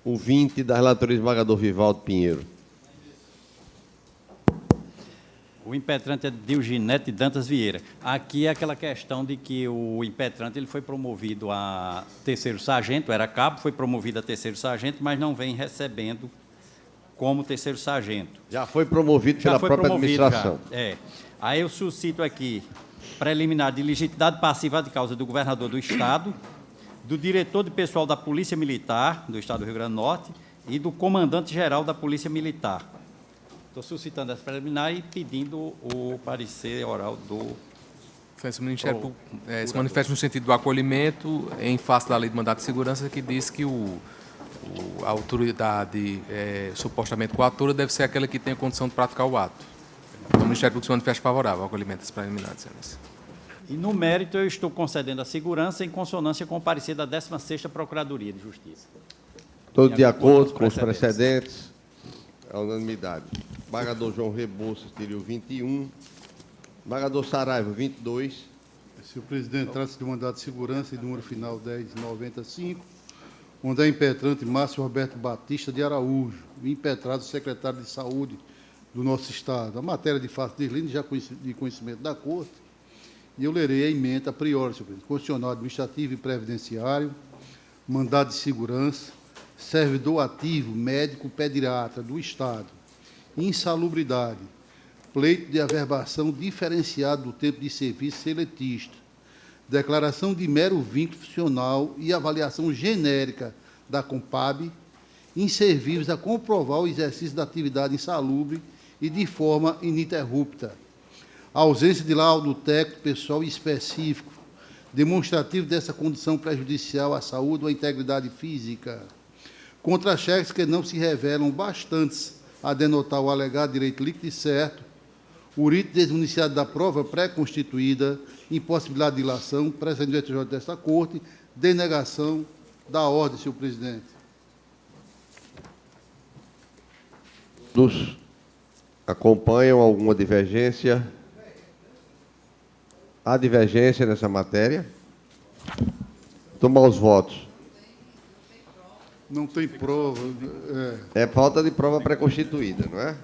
O 20 da relatoria do desembargador Vivaldo Pinheiro. O impetrante é Dioginete Dantas Vieira. Aqui é aquela questão de que o impetrante ele foi promovido a terceiro sargento, era cabo, foi promovido a terceiro sargento, mas não vem recebendo como terceiro sargento. Já foi promovido Já pela foi própria promovido, administração. já. Aí eu suscito aqui preliminar de legitimidade passiva de causa do governador do Estado, do diretor de pessoal da Polícia Militar do Estado do Rio Grande do Norte e do comandante-geral da Polícia Militar. Estou suscitando essa preliminar e pedindo o parecer oral do... O Ministério Público se manifesta no sentido do acolhimento em face da Lei de Mandado de Segurança, que diz que a autoridade supostamente coatora deve ser aquela que tem a condição de praticar o ato. Então, o Ministério Público se manifesta favorável ao acolhimento das preliminares, Excelência. E, no mérito, eu estou concedendo a segurança em consonância com o parecer da 16ª Procuradoria de Justiça. Todos de acordo com os precedentes. A unanimidade. Desembargador João Rebouças teria o 21. Desembargador Saraiva, 22. Senhor presidente, trata-se de mandado de segurança e número final 1095, onde é impetrante Márcio Roberto Batista de Araújo, impetrado secretário de Saúde do nosso Estado. A matéria de fato de Irlinde, já de conhecimento da Corte, e eu lerei a emenda a priori, senhor presidente. Constitucional administrativo e previdenciário, mandado de segurança, servidor ativo, médico pediatra do Estado, insalubridade, pleito de averbação diferenciado do tempo de serviço seletista, declaração de mero vínculo funcional e avaliação genérica da Compab, inservíveis a comprovar o exercício da atividade insalubre e de forma ininterrupta. A ausência de laudo técnico pessoal específico, demonstrativo dessa condição prejudicial à saúde ou à integridade física. Contra-cheques que não se revelam bastantes a denotar o alegado direito líquido e certo, por item desmuniciado da prova pré-constituída, impossibilidade de ilação, presente do STJ desta Corte, denegação da ordem, senhor presidente. Todos acompanham alguma divergência? Há divergência nessa matéria? Tomar os votos. Não tem prova. É falta de prova pré-constituída, não é?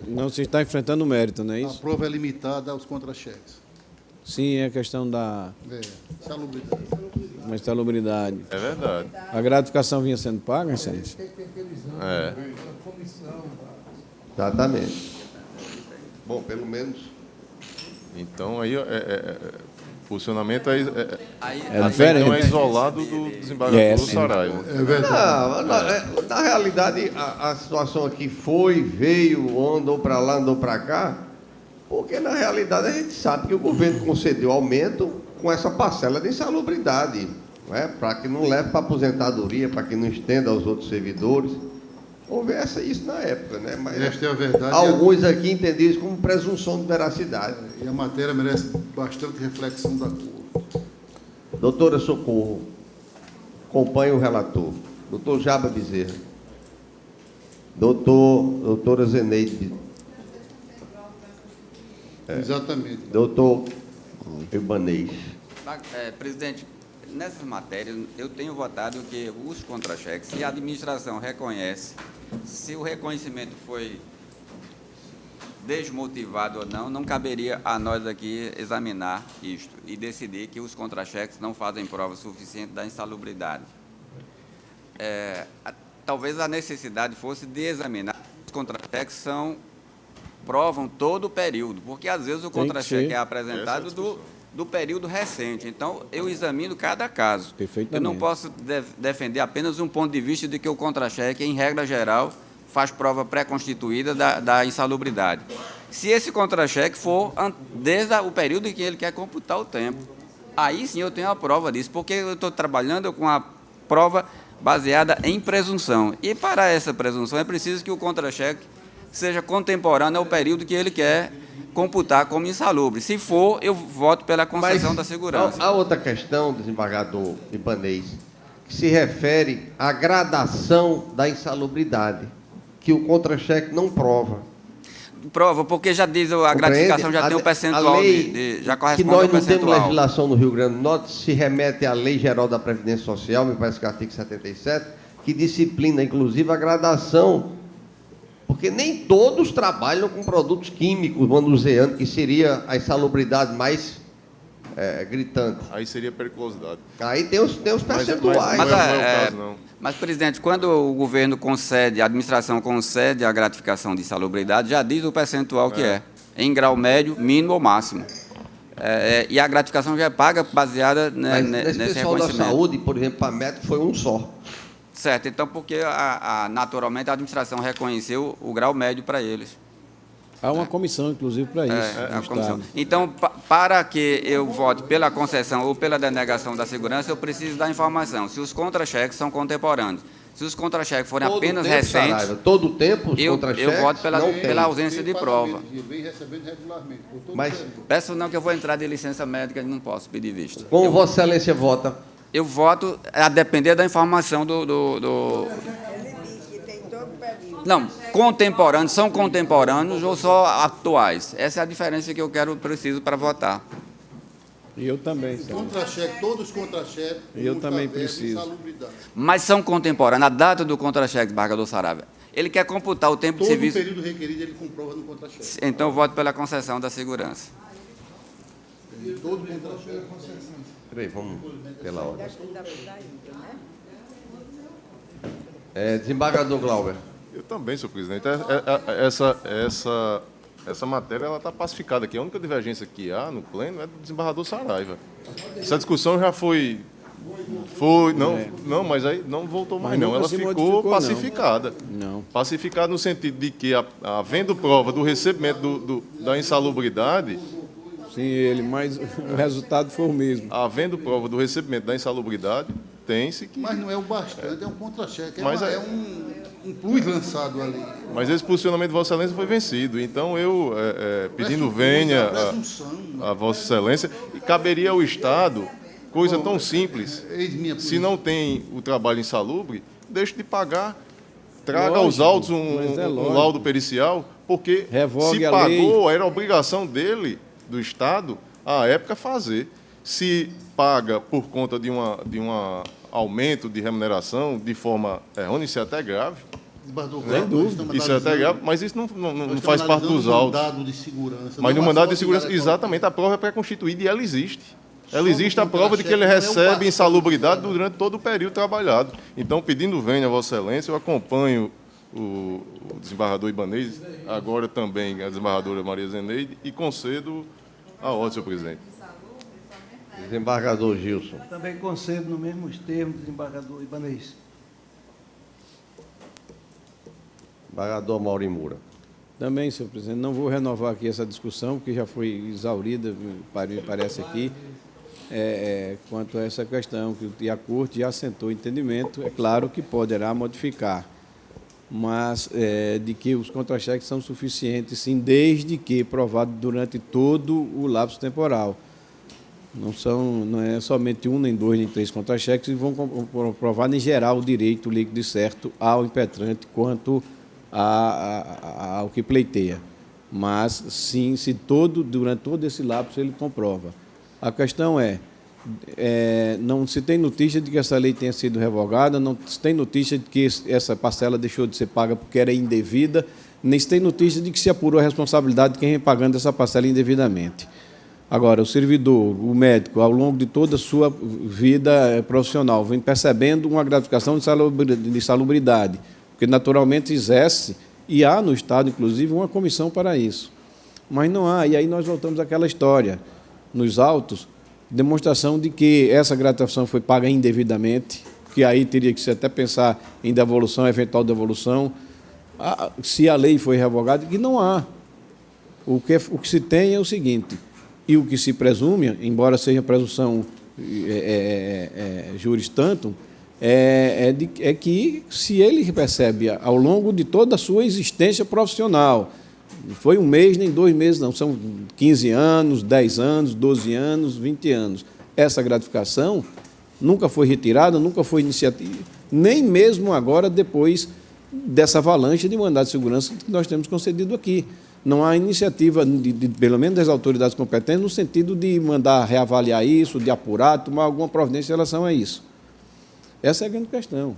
Não se está enfrentando o mérito, não é A isso? prova é limitada aos contra-cheques. Sim, é a questão da Salubridade. insalubridade. É verdade. A gratificação vinha sendo paga, excelência? É. Exatamente. Bom, pelo menos. Então, aí, funcionamento é diferente. Então é isolado do desembargador Saraiva. É verdade. Na realidade, a situação aqui veio, andou para lá, andou para cá, porque, na realidade, a gente sabe que o governo concedeu aumento com essa parcela de insalubridade, não é? Para que não leve para aposentadoria, para que não estenda aos outros servidores. Houvesse isso na época, né? Mas Esta é a verdade. alguns aqui entendiam isso como presunção de veracidade. E a matéria merece bastante reflexão da Corte. Doutora Socorro, acompanhe o relator. Doutor Jaba Bezerra. Doutora Zeneide. Exatamente. Doutor Ibanez. Presidente, nessas matérias, eu tenho votado que os contra-cheques, se a administração reconhece, se o reconhecimento foi desmotivado ou não, não caberia a nós aqui examinar isto e decidir que os contra-cheques não fazem prova suficiente da insalubridade. Talvez a necessidade fosse de examinar. Os contra-cheques provam todo o período, porque às vezes o contra-cheque é apresentado do período recente. Então, eu examino cada caso. Eu não posso defender apenas um ponto de vista de que o contra-cheque, em regra geral, faz prova pré-constituída da insalubridade. Se esse contra-cheque for desde o período em que ele quer computar o tempo, aí sim eu tenho a prova disso, porque eu estou trabalhando com a prova baseada em presunção. E para essa presunção é preciso que o contra-cheque seja contemporâneo ao período que ele quer computar como insalubre. Se for, eu voto pela concessão da segurança. Há outra questão, desembargador Ibanez, que se refere à gradação da insalubridade, que o contra-cheque não prova. Prova, porque já diz a gratificação, já tem um percentual, já corresponde ao percentual. Que nós não temos legislação no Rio Grande do Norte, se remete à Lei Geral da Previdência Social, me parece que é o artigo 77, que disciplina, inclusive, a gradação. Porque nem todos trabalham com produtos químicos, manuseando, que seria a insalubridade mais gritante. Aí seria periculosidade. Aí tem os percentuais. Mas não é o caso, não. Mas, presidente, quando o governo concede, a administração concede a gratificação de insalubridade, já diz o percentual que é, em grau médio, mínimo ou máximo. E a gratificação já é paga baseada nesse pessoal reconhecimento. da saúde, por exemplo, para médico foi um só. Certo, então porque naturalmente a administração reconheceu o grau médio para eles. Há uma comissão, inclusive, para isso. Comissão. Então, para que eu vote pela concessão ou pela denegação da segurança, eu preciso da informação. Se os contra-cheques são contemporâneos. Se os contra-cheques forem apenas recentes, Saraiva, todo o tempo os eu contra-cheques voto pela ausência de prova. Vem recebendo regularmente. Mas, peço não que eu vou entrar de licença médica e não posso pedir vista. Como Vossa Excelência vota? Eu voto a depender da informação do... Não, contemporâneos, são contemporâneos ou só atuais? Essa é a diferença que eu preciso para votar. E eu também. Contra-cheque, todos os contra-cheques. Eu também preciso. Mas são contemporâneos. A data do contra-cheque, desembargador Saraiva, ele quer computar o tempo de serviço. Todo o período requerido ele comprova no contra-cheque. Então eu voto pela concessão da segurança. Todo contra-cheque. Peraí, vamos pela ordem. Desembargador Glauber. Eu também, senhor presidente. Essa matéria está pacificada aqui. A única divergência que há no pleno é do desembargador Saraiva. Essa discussão já foi não, mas aí não voltou mais, não. Ela ficou pacificada. Não. Pacificada no sentido de que, havendo prova do recebimento da insalubridade... Sim, mas o resultado foi o mesmo. Havendo prova do recebimento da insalubridade, tem-se que... Mas não é o bastante, é um contra-cheque. Mas um plus lançado ali. Mas esse posicionamento de Vossa Excelência foi vencido. Então, eu, pedindo vênia a Vossa Excelência, e caberia ao Estado, coisa tão simples, se não tem o trabalho insalubre, deixe de pagar, traga aos autos um laudo pericial, porque revogue se pagou, era obrigação dele, do Estado, à época, fazer. Se paga por conta de um aumento de remuneração de forma errônea, isso é até grave. Sem dúvida. Isso é até grave, mas isso não faz parte dos autos. Mandado de segurança, mas no mandado de segurança, exatamente, a prova é pré-constituída e ela existe. Ela existe a prova de que ele recebe insalubridade durante todo o período trabalhado. Então, pedindo vênia a Vossa Excelência, eu acompanho o desembargador Ibanez, agora também a desembargadora Maria Zeneide, e concedo a ordem, senhor presidente. Desembargador Gilson. Também concedo no mesmos termos, desembargador Ibanez. Desembargador Maurimura. Também, senhor presidente, não vou renovar aqui essa discussão, porque já foi exaurida, me parece aqui, quanto a essa questão, que a Corte já assentou o entendimento. É claro que poderá modificar, mas de que os contra-cheques são suficientes, sim, desde que provado durante todo o lapso temporal. Não é somente um, nem dois, nem três contra-cheques, e vão provar em geral o direito líquido e certo ao impetrante quanto ao que pleiteia. Mas, sim, durante todo esse lapso ele comprova. A questão não se tem notícia de que essa lei tenha sido revogada, não se tem notícia de que essa parcela deixou de ser paga porque era indevida, nem se tem notícia de que se apurou a responsabilidade de quem vem pagando essa parcela indevidamente. Agora, o servidor, o médico, ao longo de toda a sua vida profissional, vem percebendo uma gratificação de salubridade, porque naturalmente exerce, e há no Estado, inclusive, uma comissão para isso. Mas não há, e aí nós voltamos àquela história, nos autos, demonstração de que essa gratificação foi paga indevidamente, que aí teria que se até pensar em devolução, eventual devolução, se a lei foi revogada, que não há. O que se tem é o seguinte, e o que se presume, embora seja presunção juris tantum, é que se ele percebe ao longo de toda a sua existência profissional, não foi um mês nem 2 meses, não, são 15 anos, 10 anos, 12 anos, 20 anos. Essa gratificação nunca foi retirada, nunca foi iniciativa, nem mesmo agora, depois dessa avalanche de mandado de segurança que nós temos concedido aqui. Não há iniciativa, pelo menos das autoridades competentes, no sentido de mandar reavaliar isso, de apurar, tomar alguma providência em relação a isso. Essa é a grande questão.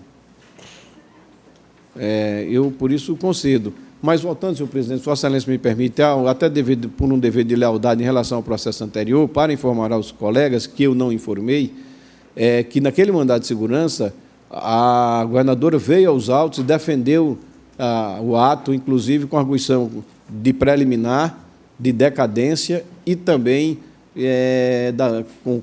Eu, por isso, concedo. Mas, voltando, senhor presidente, se Vossa Excelência me permite, até por um dever de lealdade em relação ao processo anterior, para informar aos colegas, que eu não informei, que naquele mandado de segurança, a governadora veio aos autos e defendeu o ato, inclusive com arguição de preliminar, de decadência e também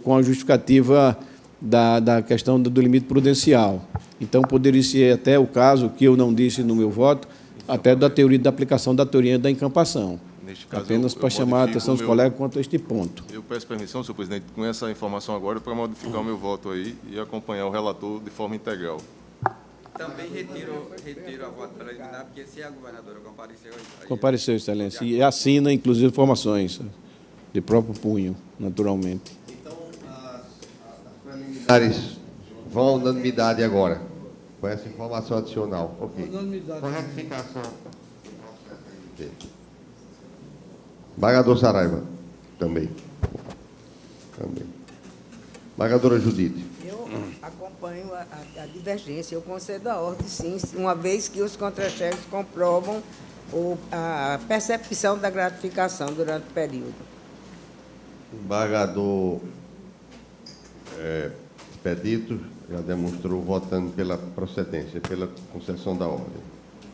com a justificativa da questão do limite prudencial. Então, poderia ser até o caso, que eu não disse no meu voto, até da teoria da aplicação da teoria da encampação. Neste caso, apenas para chamar a atenção dos colegas quanto a este ponto. Eu peço permissão, senhor presidente, com essa informação agora, para modificar o meu voto aí e acompanhar o relator de forma integral. Também retiro a voto preliminar, porque se a governadora compareceu... Compareceu, Excelência, e assina, inclusive, informações de próprio punho, naturalmente. Então, as preliminares vão à unanimidade agora, com essa informação adicional. Ok. Com retificação. Desembargador Saraiva, também. Desembargadora Judite. Eu acompanho a divergência, eu concedo a ordem, sim, uma vez que os contra-cheques comprovam a percepção da gratificação durante o período. Desembargador Expedito já demonstrou votando pela procedência, pela concessão da ordem.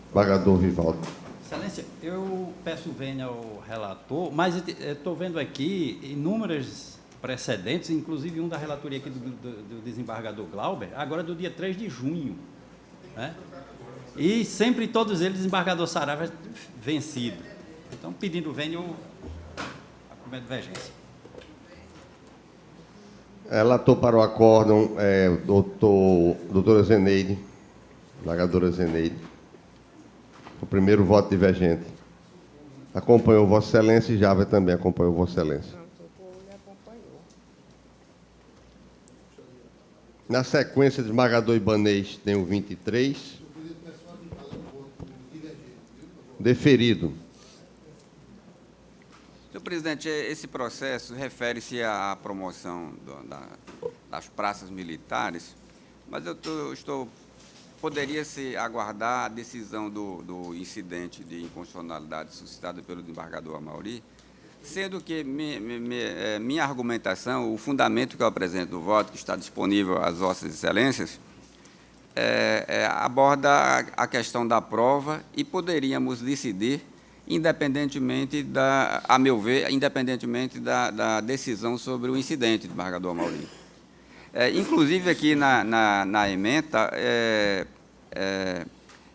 Desembargador Vivaldo. Excelência, eu peço vênia ao relator, mas estou vendo aqui inúmeras precedentes, inclusive um da relatoria aqui do desembargador Glauber, agora do dia 3 de junho. Né? E sempre todos eles, desembargador Saraiva vencido. Então, pedindo vênia, eu acompanho a divergência. Relator para o acórdão, doutora Zeneide, desembargadora Zeneide. O primeiro voto divergente. Acompanhou Vossa Excelência e Java também acompanhou Vossa Excelência. Na sequência, desembargador Ibanez tem o 23. Deferido. Senhor presidente, esse processo refere-se à promoção das praças militares, mas poderia-se aguardar a decisão do incidente de inconstitucionalidade suscitado pelo desembargador Amaury, sendo que minha argumentação, o fundamento que eu apresento no voto, que está disponível às Vossas Excelências, aborda a questão da prova e poderíamos decidir, independentemente a meu ver, independentemente da decisão sobre o incidente, desembargador Amaury. Inclusive, aqui na ementa,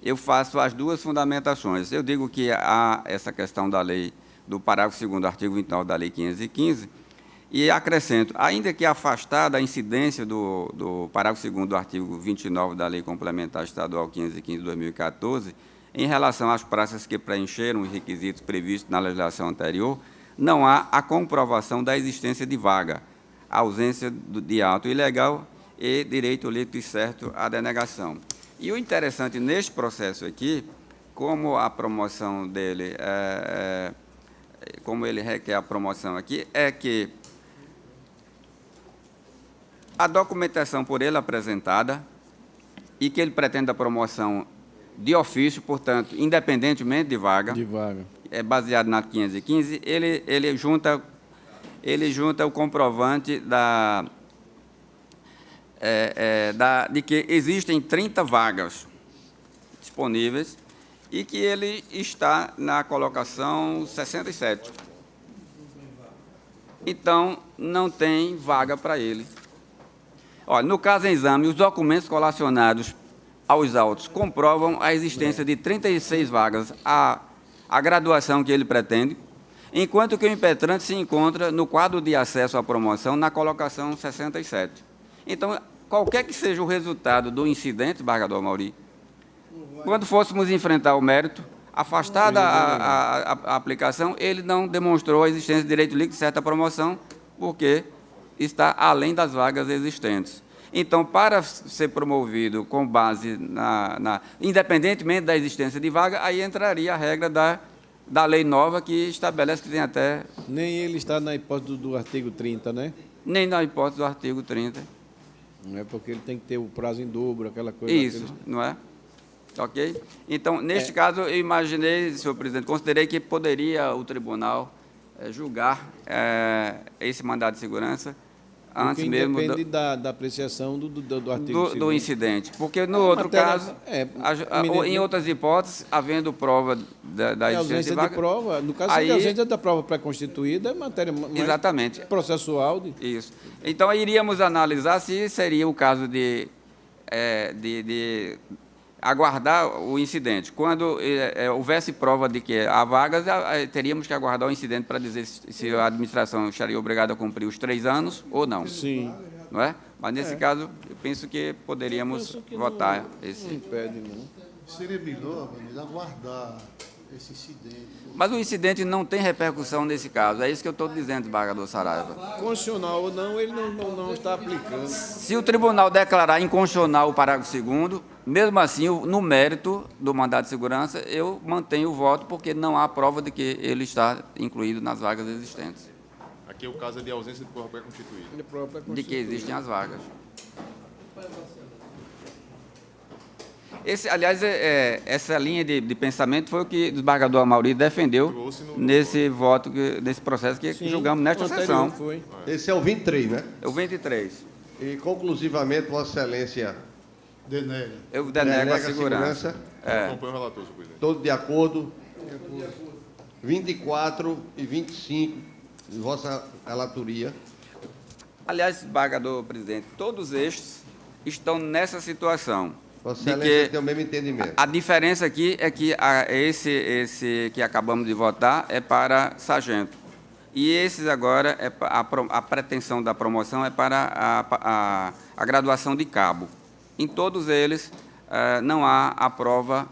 eu faço as duas fundamentações. Eu digo que há essa questão da lei, do parágrafo 2º do artigo 29 da Lei 515, e acrescento, ainda que afastada a incidência do parágrafo 2º do artigo 29 da Lei Complementar Estadual 515 de 2014, em relação às praças que preencheram os requisitos previstos na legislação anterior, não há a comprovação da existência de vaga, ausência de ato ilegal e direito lícito e certo à denegação. E o interessante neste processo aqui, como a promoção dele, como ele requer a promoção aqui, é que a documentação por ele apresentada e que ele pretende a promoção de ofício, portanto, independentemente de vaga, é baseado na 515, ele junta o comprovante de que existem 30 vagas disponíveis e que ele está na colocação 67. Então, não tem vaga para ele. Olha, no caso em exame, os documentos colacionados aos autos comprovam a existência de 36 vagas, a graduação que ele pretende, enquanto que o impetrante se encontra no quadro de acesso à promoção na colocação 67. Então, qualquer que seja o resultado do incidente, desembargador Amaury, quando fôssemos enfrentar o mérito, afastada a aplicação, ele não demonstrou a existência de direito líquido de certa promoção, porque está além das vagas existentes. Então, para ser promovido com base independentemente da existência de vaga, aí entraria a regra da lei nova que estabelece que tem até... Nem ele está na hipótese do artigo 30, né? Nem na hipótese do artigo 30. Não é porque ele tem que ter o prazo em dobro, aquela coisa... Isso, não é? Ok? Então, neste caso, eu imaginei, senhor presidente, considerei que poderia o tribunal julgar esse mandado de segurança antes mesmo... Depende da apreciação do artigo do incidente. Porque, no outro caso, em outras hipóteses, havendo prova da existência de vaga... prova, no caso, a ausência da prova pré-constituída é matéria exatamente processual. Isso. Então, iríamos analisar se seria o caso de aguardar o incidente. Quando houvesse prova de que há vagas, teríamos que aguardar o incidente para dizer se a administração estaria obrigada a cumprir os 3 anos ou não. Sim. Não é? Mas, nesse caso, eu penso que poderíamos votar esse... Não impede, não. Seria melhor, aguardar esse incidente. Mas o incidente não tem repercussão nesse caso. É isso que eu estou dizendo, desembargador Saraiva. Constitucional ou não, ele não está aplicando. Se o tribunal declarar inconstitucional o parágrafo 2º, mesmo assim, no mérito do mandado de segurança, eu mantenho o voto, porque não há prova de que ele está incluído nas vagas existentes. Aqui é o caso de ausência de prova pré-constituída. De que existem as vagas. Aliás, essa linha de pensamento foi o que o desembargador Amaury defendeu nesse voto, nesse processo que julgamos nesta sessão. Esse é o 23, né? É o 23. E, conclusivamente, Vossa Excelência... Denega. Eu denego a segurança. Acompanho o relator, senhor presidente. Todos de acordo? 24 e 25, de vossa relatoria. Aliás, desembargador presidente, todos estes estão nessa situação. Vossa Excelência tem o mesmo entendimento. A diferença aqui é que esse que acabamos de votar é para sargento. E esses agora, a pretensão da promoção é para a graduação de cabo. Em todos eles, não há a prova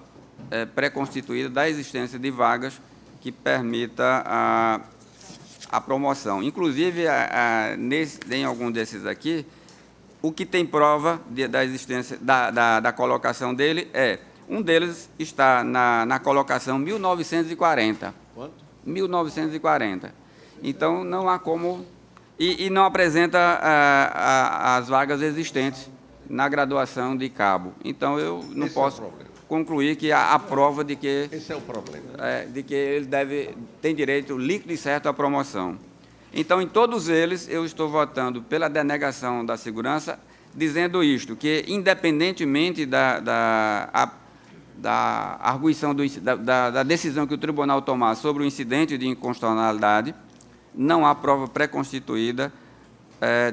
pré-constituída da existência de vagas que permita a promoção. Inclusive, em algum desses aqui, o que tem prova da existência, da colocação dele um deles está na colocação 1940. Quanto? 1940. Então, não há como... E não apresenta as vagas existentes na graduação de cabo. Então, eu não posso concluir que há a prova de que... Esse é o problema. De que ele tem direito líquido e certo à promoção. Então, em todos eles, eu estou votando pela denegação da segurança, dizendo isto, que, independentemente da arguição da decisão que o tribunal tomar sobre o incidente de inconstitucionalidade, não há prova pré-constituída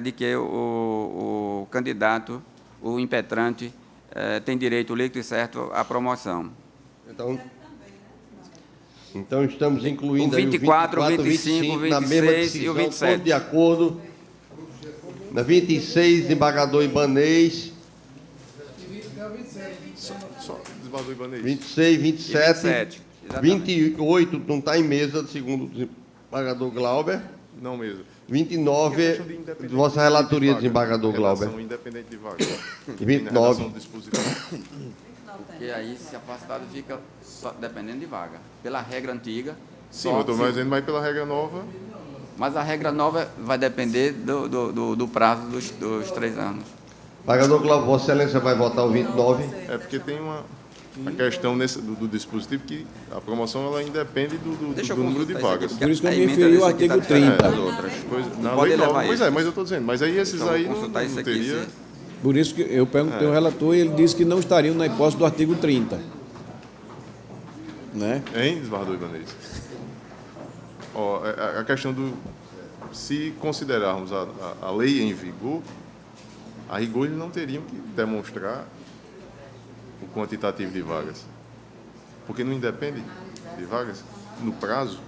de que o candidato, o impetrante, tem direito líquido e certo à promoção. Então estamos incluindo o 24, o 25, o 26 na mesma decisão, e o 27. todos de acordo. Na 26, desembargador Ibanez. Só desembargador Ibanez. 26, 27, 27, 28 não está em mesa, segundo o desembargador Glauber. Não mesmo. 29, vossa relatoria, desembargador Glauber. Redação independente de vaga. 29. Porque aí, se afastado, fica só dependendo de vaga. Pela regra antiga... Sim, eu estou mais dizendo, mas pela regra nova... Mas a regra nova vai depender do prazo dos 3 anos. Desembargador Glauber, vossa excelência vai votar o 29? É porque tem uma questão do dispositivo que a promoção ela independe do número de vagas. Por isso que eu me referi ao artigo 30. Na lei nova, pois mas eu estou dizendo, mas aí esses aí não teria... Por isso que eu perguntei ao relator e ele disse que não estariam na hipótese do artigo 30. Né? Hein, desembargador Ibanez? A questão do... Se considerarmos a lei em vigor, a rigor eles não teriam que demonstrar o quantitativo de vagas. Porque não independe de vagas no prazo.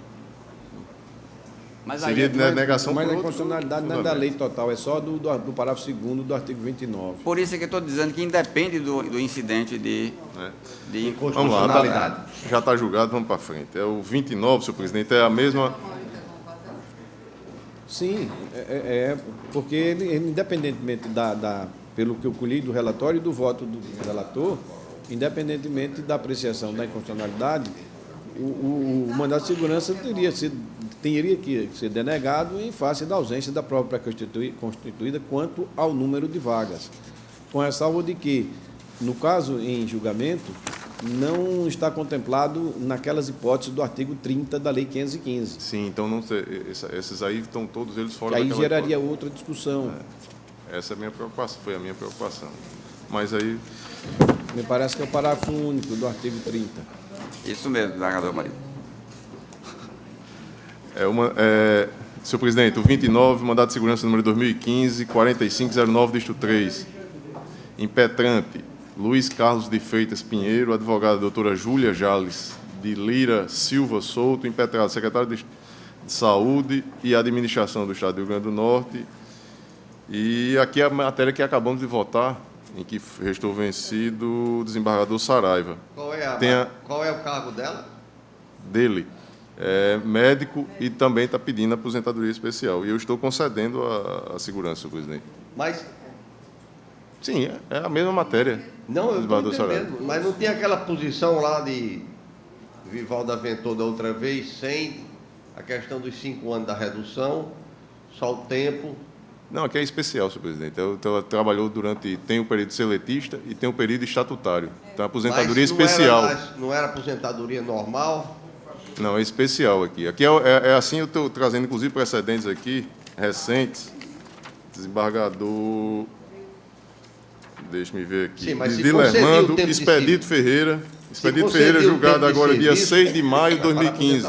Mas seria negação mas por a outro constitucionalidade não é da lei total, é só do parágrafo 2º do artigo 29. Por isso é que eu estou dizendo que independe do incidente de Vamos inconstitucionalidade. lá, já está julgado, vamos para frente. É o 29, senhor presidente, é a mesma... Sim, porque ele, independentemente pelo que eu colhi do relatório e do voto do relator, independentemente da apreciação da inconstitucionalidade, o mandato de segurança teria que ser denegado em face da ausência da prova constituída quanto ao número de vagas, com ressalva de que, no caso em julgamento, não está contemplado naquelas hipóteses do artigo 30 da Lei 515. Sim, então não esses aí estão todos eles fora daquela hipótese. Aí geraria hipótese. Outra discussão. Essa é a minha preocupação, foi a minha preocupação. Mas aí... Me parece que é o parágrafo único do artigo 30. Isso mesmo, desembargador Marinho. Senhor presidente, o 29, mandato de segurança número 2015-4509, distrito 3. Impetrante, Luiz Carlos de Freitas Pinheiro, advogada doutora Júlia Jales de Lira Silva Souto, impetrado secretário de Saúde e Administração do Estado do Rio Grande do Norte. E aqui a matéria que acabamos de votar, em que restou vencido o desembargador Saraiva. Qual é o cargo dela? Dele. É médico e também está pedindo aposentadoria especial. E eu estou concedendo a segurança, senhor presidente. Mas... Sim, é a mesma matéria. Não, eu estou entendendo, mas não tem aquela posição lá de Vivaldo aventou da outra vez, sem a questão dos 5 anos da redução, só o tempo... Não, aqui é especial, senhor presidente. Ela trabalhou tem o período seletista e tem o período estatutário. Então, a aposentadoria especial. Não era aposentadoria normal? Não, é especial aqui. Aqui é assim, eu estou trazendo, inclusive, precedentes aqui, recentes. Desembargador... Deixa-me ver aqui. Sim, mas Dilermando Expedito Ferreira. Expedito Ferreira, julgado agora dia 6 de maio de 2015.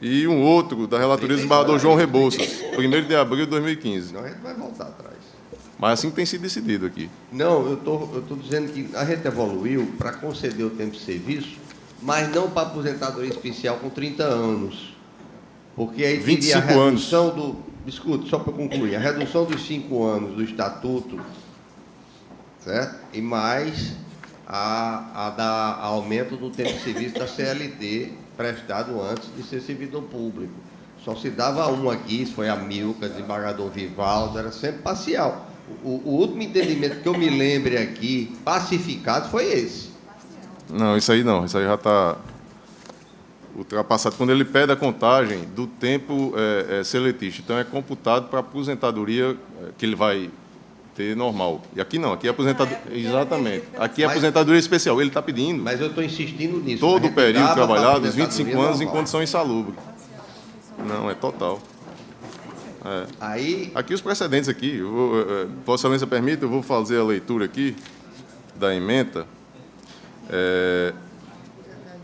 E um outro, da relatoria do desembargador João Rebouças, 1º de abril de 2015. Não, a gente vai voltar atrás. Mas assim que tem sido decidido aqui. Não, eu estou dizendo que a gente evoluiu para conceder o tempo de serviço, mas não para aposentadoria especial com 30 anos. Porque aí teria a redução do... Escuta, só para concluir, a redução dos 5 anos do estatuto, certo? E mais a dar aumento do tempo de serviço da CLT prestado antes de ser servidor público. Só se dava um aqui, isso foi a Milka, desembargador Vivaldo, era sempre parcial. O último entendimento que eu me lembre aqui, pacificado, foi esse. Não, isso aí já está ultrapassado. Quando ele pede a contagem do tempo seletista, então é computado para a aposentadoria que ele vai ter normal. E aqui não, aqui é aposentadoria. Exatamente. Aqui é aposentadoria especial. Ele está pedindo. Mas eu estou insistindo nisso. Todo o período trabalhado, os 25 aposentadoria anos, em normal. condição insalubre. Não, é total. Aí, aqui os precedentes aqui, Vossa Excelência permite, eu vou fazer a leitura aqui da ementa.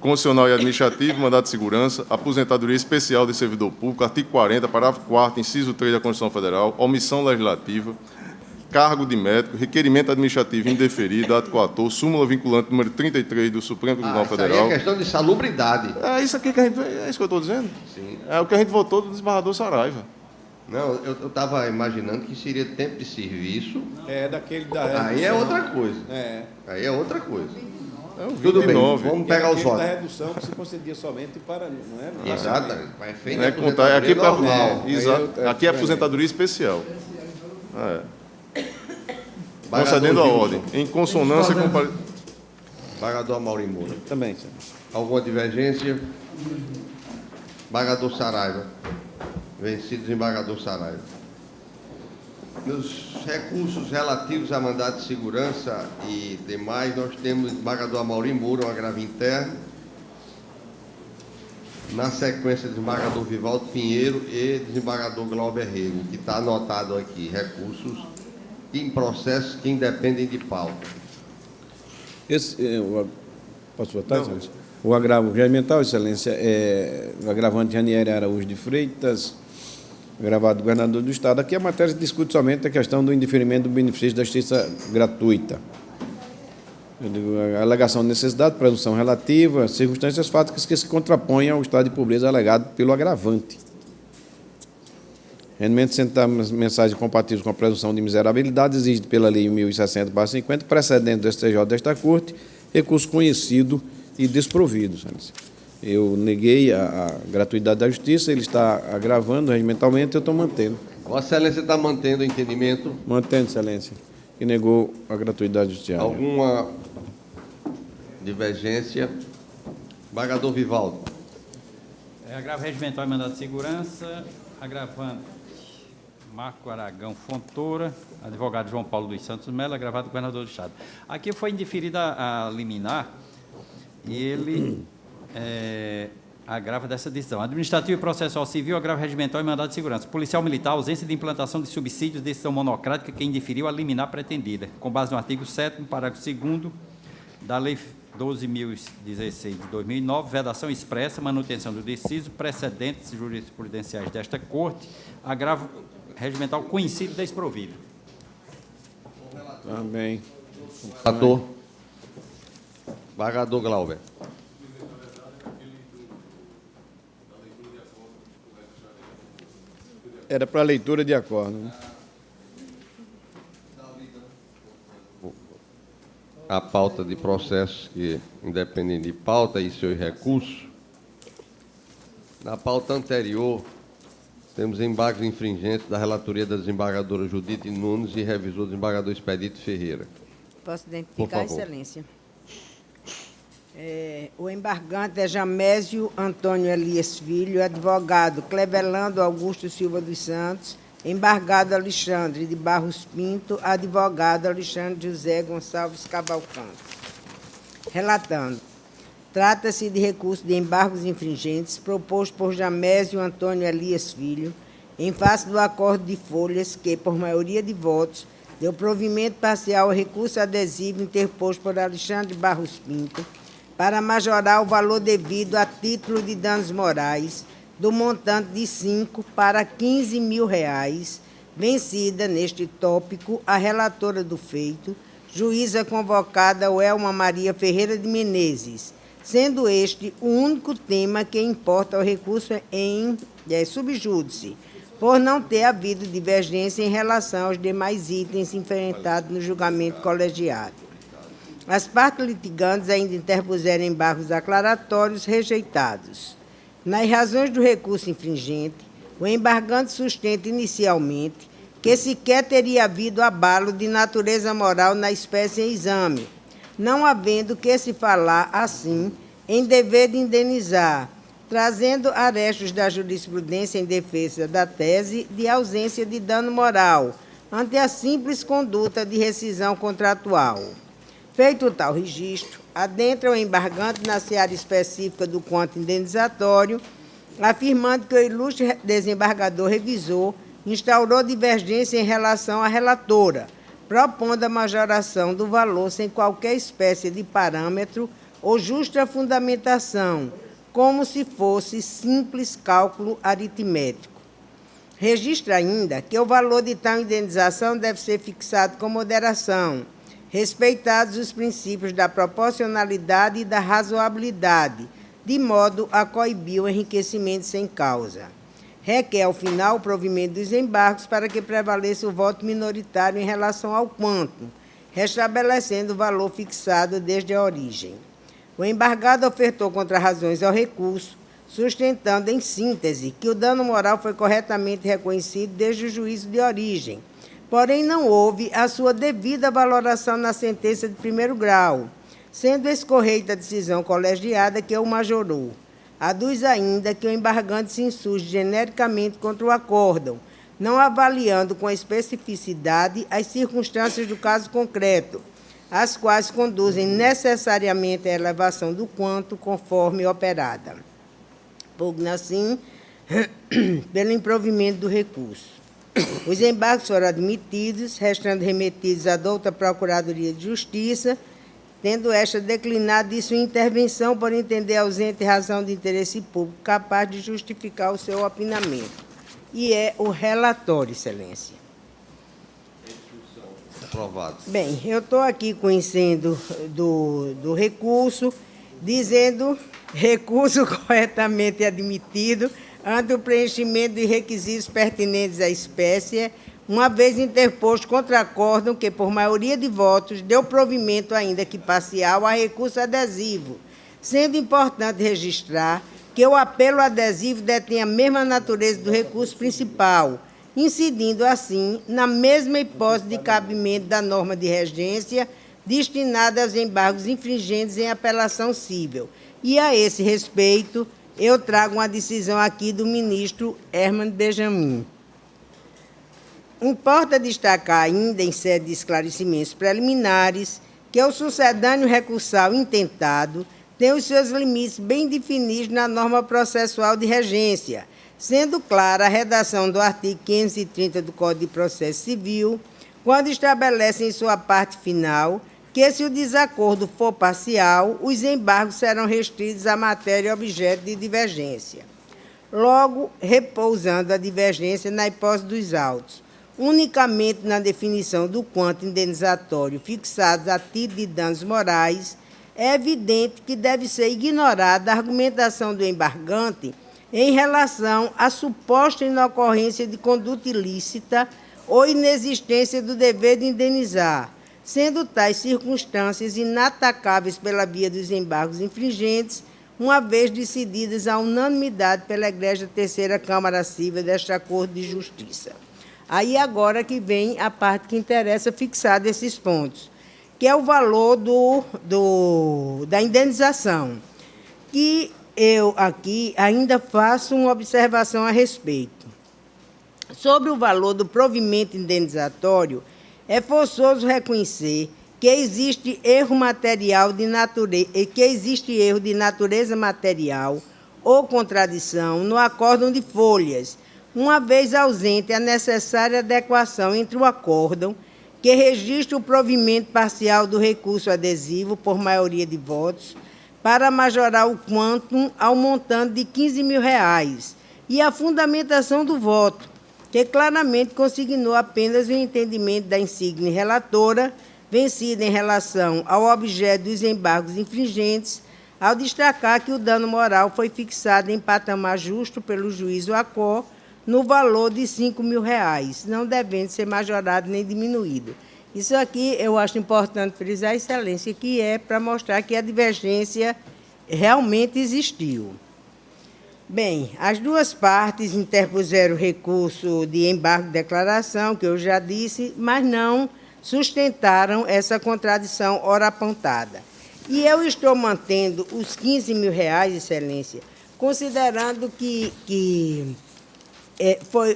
Constitucional e administrativo, mandato de segurança, aposentadoria especial de servidor público, artigo 40, parágrafo 4º, inciso 3 da Constituição Federal, omissão legislativa, cargo de médico, requerimento administrativo indeferido, ato coator, súmula vinculante número 33 do Supremo Tribunal Federal. Aí é questão de salubridade. É isso aqui que a gente... É isso que eu estou dizendo? Sim. É o que a gente votou do desembargador Saraiva. Não, eu estava imaginando que seria tempo de serviço. É daquele da Aí é outra coisa. Aí é outra coisa. Tudo bem, vamos pegar os votos. Da redução que se concedia somente para... Não é? Exatamente. Mas feito É contar, aqui normal. aqui é aposentadoria especial. Concedendo a ordem, em consonância com... Desembargador Amaury Moura. Também, senhor. Alguma divergência? Desembargador Saraiva. Vencido desembargador Saraiva. Nos recursos relativos a mandato de segurança e demais, nós temos o desembargador Amaury Moura, um agravo interno. Na sequência, desembargador Vivaldo Pinheiro e desembargador Glauber Rego, que está anotado aqui, recursos em processos que independem de pauta. Posso votar, Excelência? O agravo regimental, Excelência, o agravante Janieri Araújo de Freitas, agravado governador do Estado. Aqui a matéria discute somente a questão do indeferimento do benefício da justiça gratuita. A alegação de necessidade, presunção relativa, circunstâncias fáticas que se contrapõem ao estado de pobreza alegado pelo agravante. Rendimento de centavos mensais compatíveis com a presunção de miserabilidade exigida pela Lei 1060/50, precedente do STJ desta Corte, recurso conhecido e desprovido. Eu neguei a gratuidade da justiça, ele está agravando regimentalmente, eu estou mantendo. Vossa Excelência está mantendo o entendimento? Mantendo, Excelência, que negou a gratuidade judiciária. Alguma divergência? Desembargador Vivaldo. Agravo regimental e mandato de segurança, agravante Marco Aragão Fontoura, advogado João Paulo dos Santos Melo, agravado governador do Estado. Aqui foi indeferida a liminar e ele agrava dessa decisão. Administrativo e processual civil, agravo regimental e mandado de segurança. Policial militar, ausência de implantação de subsídios, decisão monocrática que indeferiu a liminar pretendida, com base no artigo 7º, parágrafo 2º da Lei 12.016 de 2009, vedação expressa, manutenção do deciso, precedentes jurisprudenciais desta Corte, agravo regimental conhecido e desprovido. Também. Relator. Desembargador Glauber. Era para leitura de acordo, né? A pauta de processos que independem de pauta e seus recursos. Na pauta anterior, temos embargos infringentes da relatoria da desembargadora Judite Nunes e revisor do desembargador Expedito Ferreira. Posso Por identificar, favor. Excelência? O embargante é Jamésio Antônio Elias Filho, advogado Clevelando Augusto Silva dos Santos, embargado Alexandre de Barros Pinto, advogado Alexandre José Gonçalves Cavalcante. Relatando. Trata-se de recurso de embargos infringentes proposto por Jamésio Antônio Elias Filho, em face do acordo de folhas que, por maioria de votos, deu provimento parcial ao recurso adesivo interposto por Alexandre Barros Pinto, para majorar o valor devido a título de danos morais, do montante de 5 para 15 mil reais, vencida neste tópico a relatora do feito, juíza convocada Welma Maria Ferreira de Menezes, sendo este o único tema que importa ao recurso em subjúdice, por não ter havido divergência em relação aos demais itens enfrentados no julgamento colegiado. as partes litigantes ainda interpuseram embargos aclaratórios rejeitados. Nas razões do recurso infringente, o embargante sustenta inicialmente que sequer teria havido abalo de natureza moral na espécie em exame, não havendo que se falar, assim, em dever de indenizar, trazendo arestos da jurisprudência em defesa da tese de ausência de dano moral, ante a simples conduta de rescisão contratual. Feito tal registro, adentra o embargante na seara específica do quanto indenizatório, afirmando que o ilustre desembargador revisor instaurou divergência em relação à relatora, propondo a majoração do valor sem qualquer espécie de parâmetro ou justa fundamentação, como se fosse simples cálculo aritmético. Registra ainda que o valor de tal indenização deve ser fixado com moderação, respeitados os princípios da proporcionalidade e da razoabilidade, de modo a coibir o enriquecimento sem causa. Requer, ao final, o provimento dos embargos para que prevaleça o voto minoritário em relação ao quantum, restabelecendo o valor fixado desde a origem. O embargado ofertou contrarrazões ao recurso, sustentando, em síntese, que o dano moral foi corretamente reconhecido desde o juízo de origem, porém não houve a sua devida valoração na sentença de primeiro grau, sendo escorreita a decisão colegiada que o majorou. Aduz ainda que o embargante se insurge genericamente contra o acórdão, não avaliando com especificidade as circunstâncias do caso concreto, as quais conduzem necessariamente à elevação do quanto conforme operada. Pugna, assim, pelo improvimento do recurso. Os embargos foram admitidos, restando remetidos à douta Procuradoria de Justiça, tendo esta declinado de sua intervenção por entender ausente razão de interesse público capaz de justificar o seu opinamento. E é o relatório, Excelência. Aprovado. Bem, eu estou aqui conhecendo do recurso, dizendo recurso corretamente admitido ante o preenchimento de requisitos pertinentes à espécie, uma vez interposto contra acórdão que, por maioria de votos, deu provimento, ainda que parcial, a recurso adesivo, sendo importante registrar que o apelo adesivo detém a mesma natureza do recurso principal, incidindo, assim, na mesma hipótese de cabimento da norma de regência destinada aos embargos infringentes em apelação cível. E, a esse respeito, eu trago uma decisão aqui do ministro Herman Benjamin. Importa destacar ainda, em sede de esclarecimentos preliminares, que o sucedâneo recursal intentado tem os seus limites bem definidos na norma processual de regência, sendo clara a redação do artigo 530 do Código de Processo Civil, quando estabelece em sua parte final que, se o desacordo for parcial, os embargos serão restritos à matéria objeto de divergência. Logo, repousando a divergência na hipótese dos autos, unicamente na definição do quanto indenizatório fixado a título de danos morais, é evidente que deve ser ignorada a argumentação do embargante em relação à suposta inocorrência de conduta ilícita ou inexistência do dever de indenizar, sendo tais circunstâncias inatacáveis pela via dos embargos infringentes, uma vez decididas à unanimidade pela Egrégia Terceira Câmara Civil desta Corte de Justiça. Aí agora que vem a parte que interessa fixar desses pontos, que é o valor da indenização, que eu aqui ainda faço uma observação a respeito. Sobre o valor do provimento indenizatório, é forçoso reconhecer que existe erro de natureza material ou contradição no acórdão de folhas, uma vez ausente a necessária adequação entre o acórdão, que registra o provimento parcial do recurso adesivo por maioria de votos, para majorar o quantum ao montante de R$ 15.000, e a fundamentação do voto, que claramente consignou apenas o entendimento da insígne relatora, vencida em relação ao objeto dos embargos infringentes, ao destacar que o dano moral foi fixado em patamar justo pelo juízo ACO, no valor de R$ 5.000, não devendo ser majorado nem diminuído. Isso aqui eu acho importante frisar, Excelência, que é para mostrar que a divergência realmente existiu. Bem, as duas partes interpuseram recurso de embargo de declaração, que eu já disse, mas não sustentaram essa contradição ora apontada. E eu estou mantendo os R$15.000, Excelência, considerando que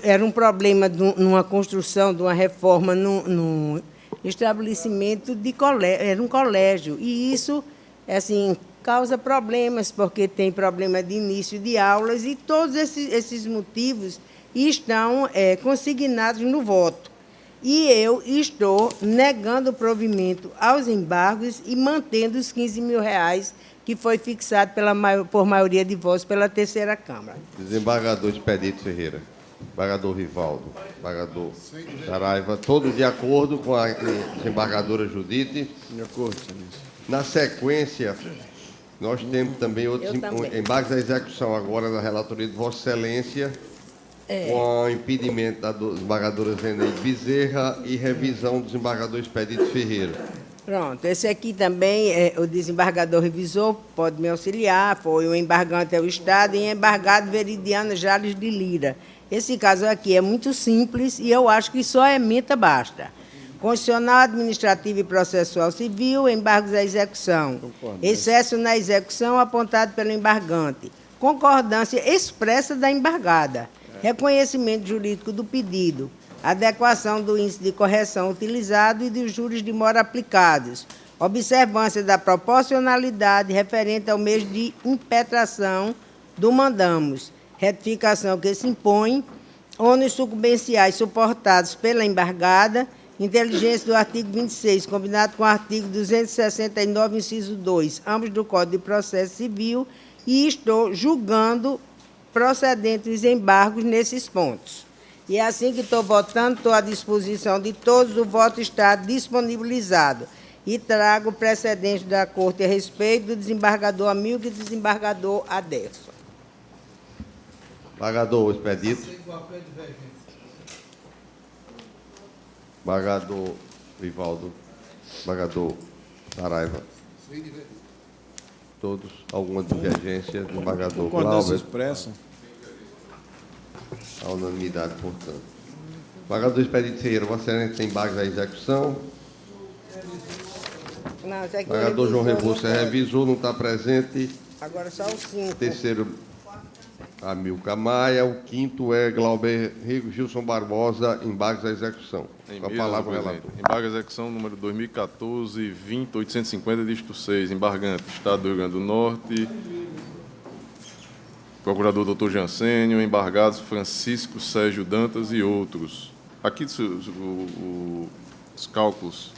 era um problema numa construção, de uma reforma num estabelecimento de colégio, era um colégio, e isso, assim, causa problemas, porque tem problema de início de aulas, e todos esses motivos estão consignados no voto. E eu estou negando o provimento aos embargos e mantendo os R$15.000 que foi fixado por maioria de votos pela terceira Câmara. Desembargador Expedito Ferreira, desembargador Rivaldo, desembargador Saraiva, todos de acordo com a desembargadora Judite? De acordo, Excelência. Na sequência, nós temos também outros embargos à execução agora na relatoria de Vossa Excelência, com o impedimento da desembargadora Zeneide Bezerra e revisão do desembargador Expedito Ferreira. Pronto, esse aqui também, o desembargador revisor, pode me auxiliar, foi o embargante ao Estado e embargado Veridiana Jales de Lira. Esse caso aqui é muito simples e eu acho que só ementa basta. Constitucional, administrativo e processual civil, embargos à execução. Excesso na execução apontado pelo embargante. Concordância expressa da embargada. Reconhecimento jurídico do pedido. Adequação do índice de correção utilizado e dos juros de mora aplicados. Observância da proporcionalidade referente ao mês de impetração do mandamos. Retificação que se impõe. Ônus sucumbenciais suportados pela embargada. Inteligência do artigo 26, combinado com o artigo 269, inciso 2, ambos do Código de Processo Civil, e estou julgando procedentes os embargos nesses pontos. E é assim que estou votando, estou à disposição de todos, o voto está disponibilizado. E trago precedente da Corte a respeito do desembargador Amilcar e do desembargador Aderson. Desembargador Expedito. Desembargador Rivaldo. Desembargador Saraiva. Todos, alguma divergência? Desembargador Concordância Glauber. expressa. A unanimidade, portanto. Desembargador Expedito Ferreira, Vossa Excelência tem embargos à execução. Não, esse aqui Desembargador João Rebouça é revisor, não está presente. Agora só os 5. Terceiro, Amilcar Maia. O quinto é Glauber Rigo Gilson Barbosa, embargos à execução. Em Com a mesa, palavra, presidente. relator. Embargo à execução número 2014-20-850, dígito 6. Embargante, Estado do Rio Grande do Norte. Procurador Dr. Jancênio, embargados Francisco Sérgio Dantas e outros. Aqui os cálculos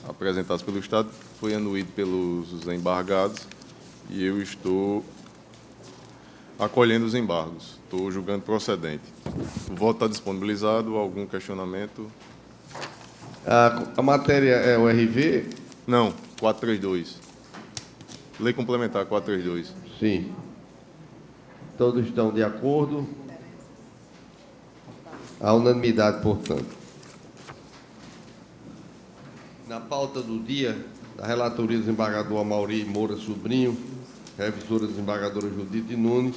apresentados pelo Estado foi anuído pelos embargados e eu estou acolhendo os embargos. Estou julgando procedente. O voto está disponibilizado. Algum questionamento? A matéria é o RV? Não, 432. Lei complementar 432. Sim. Todos estão de acordo? A unanimidade, portanto. Na pauta do dia, da relatoria do desembargador Amauri Moura Sobrinho, revisora desembargadora Judite Nunes.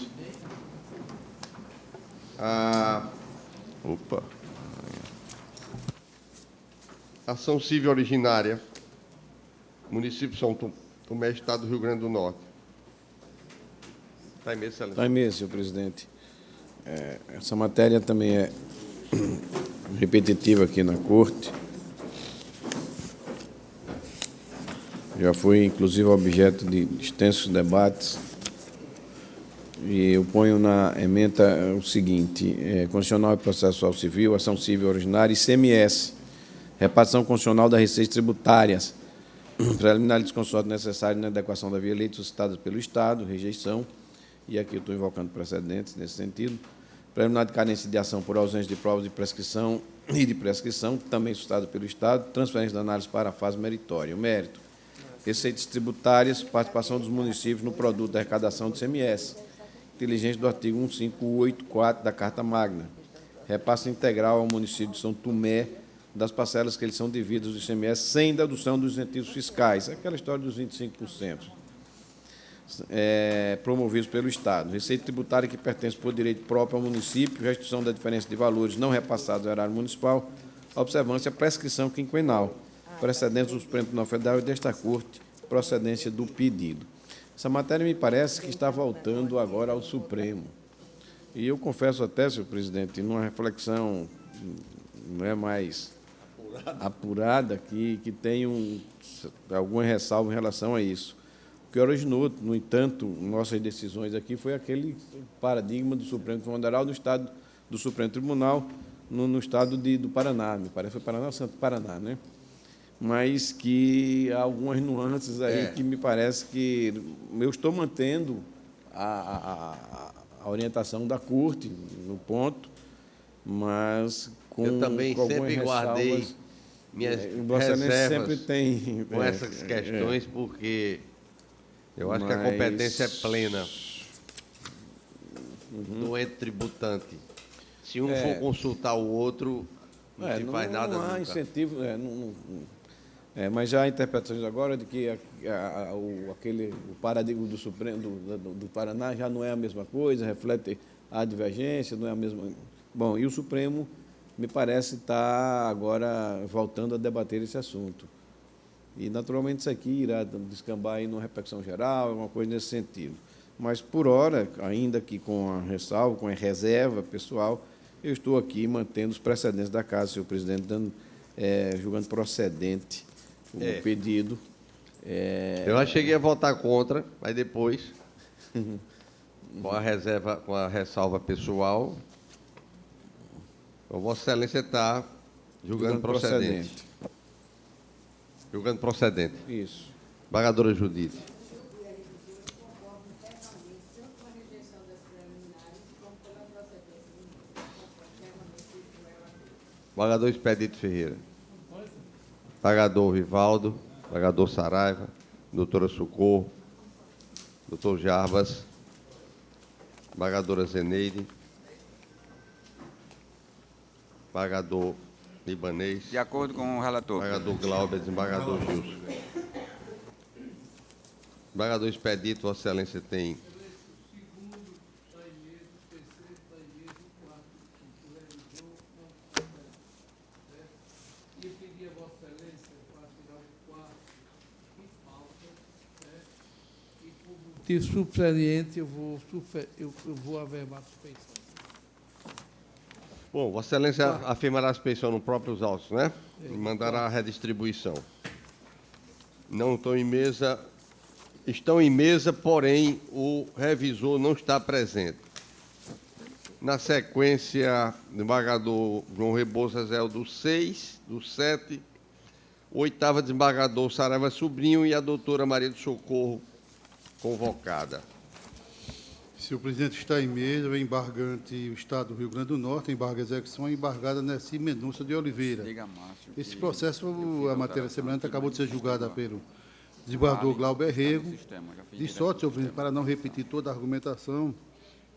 Ação civil originária, município de São Tomé, Estado do Rio Grande do Norte. Está em mesa, Excelência? Está em mesa, senhor presidente. Essa matéria também é repetitiva aqui na Corte. Já foi, inclusive, objeto de extensos debates. E eu ponho na ementa o seguinte: Constitucional e Processual Civil, Ação Civil Originária, ICMS, repartição constitucional das receitas tributárias, preliminar desconsorte necessário na adequação da via lei suscitada pelo Estado, rejeição, e aqui eu estou invocando precedentes nesse sentido, preliminar de carência de ação por ausência de provas de prescrição e de prescrição, também suscitado pelo Estado, transferência da análise para a fase meritória. O mérito: receitas tributárias, participação dos municípios no produto da arrecadação do ICMS, inteligência do artigo 1584 da Carta Magna, repasse integral ao município de São Tomé das parcelas que eles são devidas do ICMS sem dedução dos incentivos fiscais, aquela história dos 25%, promovidos pelo Estado. Receita tributária que pertence por direito próprio ao município, restituição da diferença de valores não repassados ao erário municipal, observância à prescrição quinquenal, precedentes do Supremo Tribunal Federal e desta Corte, procedência do pedido. Essa matéria me parece que está voltando agora ao Supremo. E eu confesso até, senhor presidente, numa reflexão não é mais apurada, que tenho alguma ressalva em relação a isso. O que originou, no entanto, nossas decisões aqui foi aquele paradigma do Supremo Tribunal Federal no estado do Supremo Tribunal, no estado do Paraná, me parece que foi Paraná ou Santo Paraná, né? Mas que há algumas nuances aí que me parece que eu estou mantendo a orientação da Corte no ponto, mas eu também sempre guardei minhas reservas sempre tem, com essas questões, porque eu acho que a competência é plena do ente tributante. Se um for consultar o outro, não se faz nada nunca. Não há incentivo, mas já há interpretações agora de que o paradigma do Supremo do Paraná já não é a mesma coisa, reflete a divergência, não é a mesma. Bom, e o Supremo, me parece, está agora voltando a debater esse assunto. E, naturalmente, isso aqui irá descambar aí numa repercussão geral, alguma coisa nesse sentido. Mas, por hora, ainda que com a ressalva, com a reserva pessoal, eu estou aqui mantendo os precedentes da Casa, senhor presidente, julgando procedente o pedido. Eu cheguei a votar contra, mas depois, com a ressalva pessoal, o Vossa Excelência está julgando procedente. Julgando procedente. Isso. Embargadora Judite. Embargador Expedito Ferreira. Embargador Rivaldo. Embargador Saraiva. Doutora Socorro. Doutor Jarbas. Embargadora Zeneide. Embargador Ibanez. De acordo com o relator. Embargador Glauber, desembargador Gilson. Embargador Expedito, Vossa Excelência tem. De subsaliente, eu vou averbar suspeição. Bom, Vossa Excelência afirmará a suspeição no próprio autos, né? E mandará a redistribuição. Não estão em mesa. Estão em mesa, porém, o revisor não está presente. Na sequência, o embargador João Rebouças é o do 6, do 7, o 8º desembargador Saraiva Sobrinho e a doutora Maria do Socorro convocada. Senhor presidente, está em mesa o embargante o Estado do Rio Grande do Norte, embarga a execução e embargada Nessi Mendonça de Oliveira. Esse processo, a matéria semelhante, acabou de ser julgada pelo desembargador Glauber Rego. De sorte, senhor presidente, para não repetir toda a argumentação,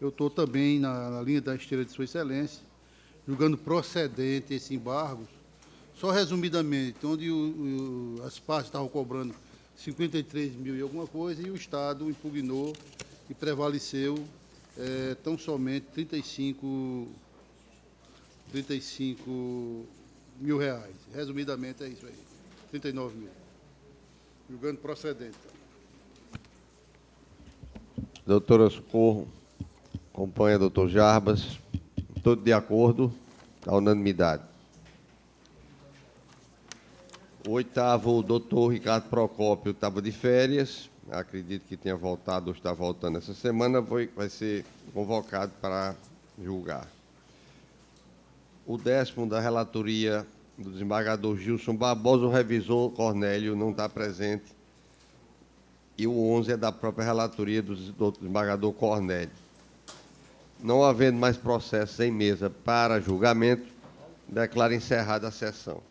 eu estou também na linha da esteira de Sua Excelência, julgando procedente esse embargo, só resumidamente, onde as partes estavam cobrando 53 mil e alguma coisa, e o Estado impugnou e prevaleceu tão somente 35 mil reais. Resumidamente, é isso aí, 39 mil. Julgando procedente. Doutora Socorro, acompanha doutor Jarbas. Todos de acordo, à unanimidade. O 8º, o doutor Ricardo Procópio, estava de férias, acredito que tenha voltado ou está voltando essa semana, vai ser convocado para julgar. O 10º da relatoria do desembargador Gilson Barbosa, o revisor Cornélio não está presente, e o 11 é da própria relatoria do desembargador Cornélio. Não havendo mais processos em mesa para julgamento, declaro encerrada a sessão.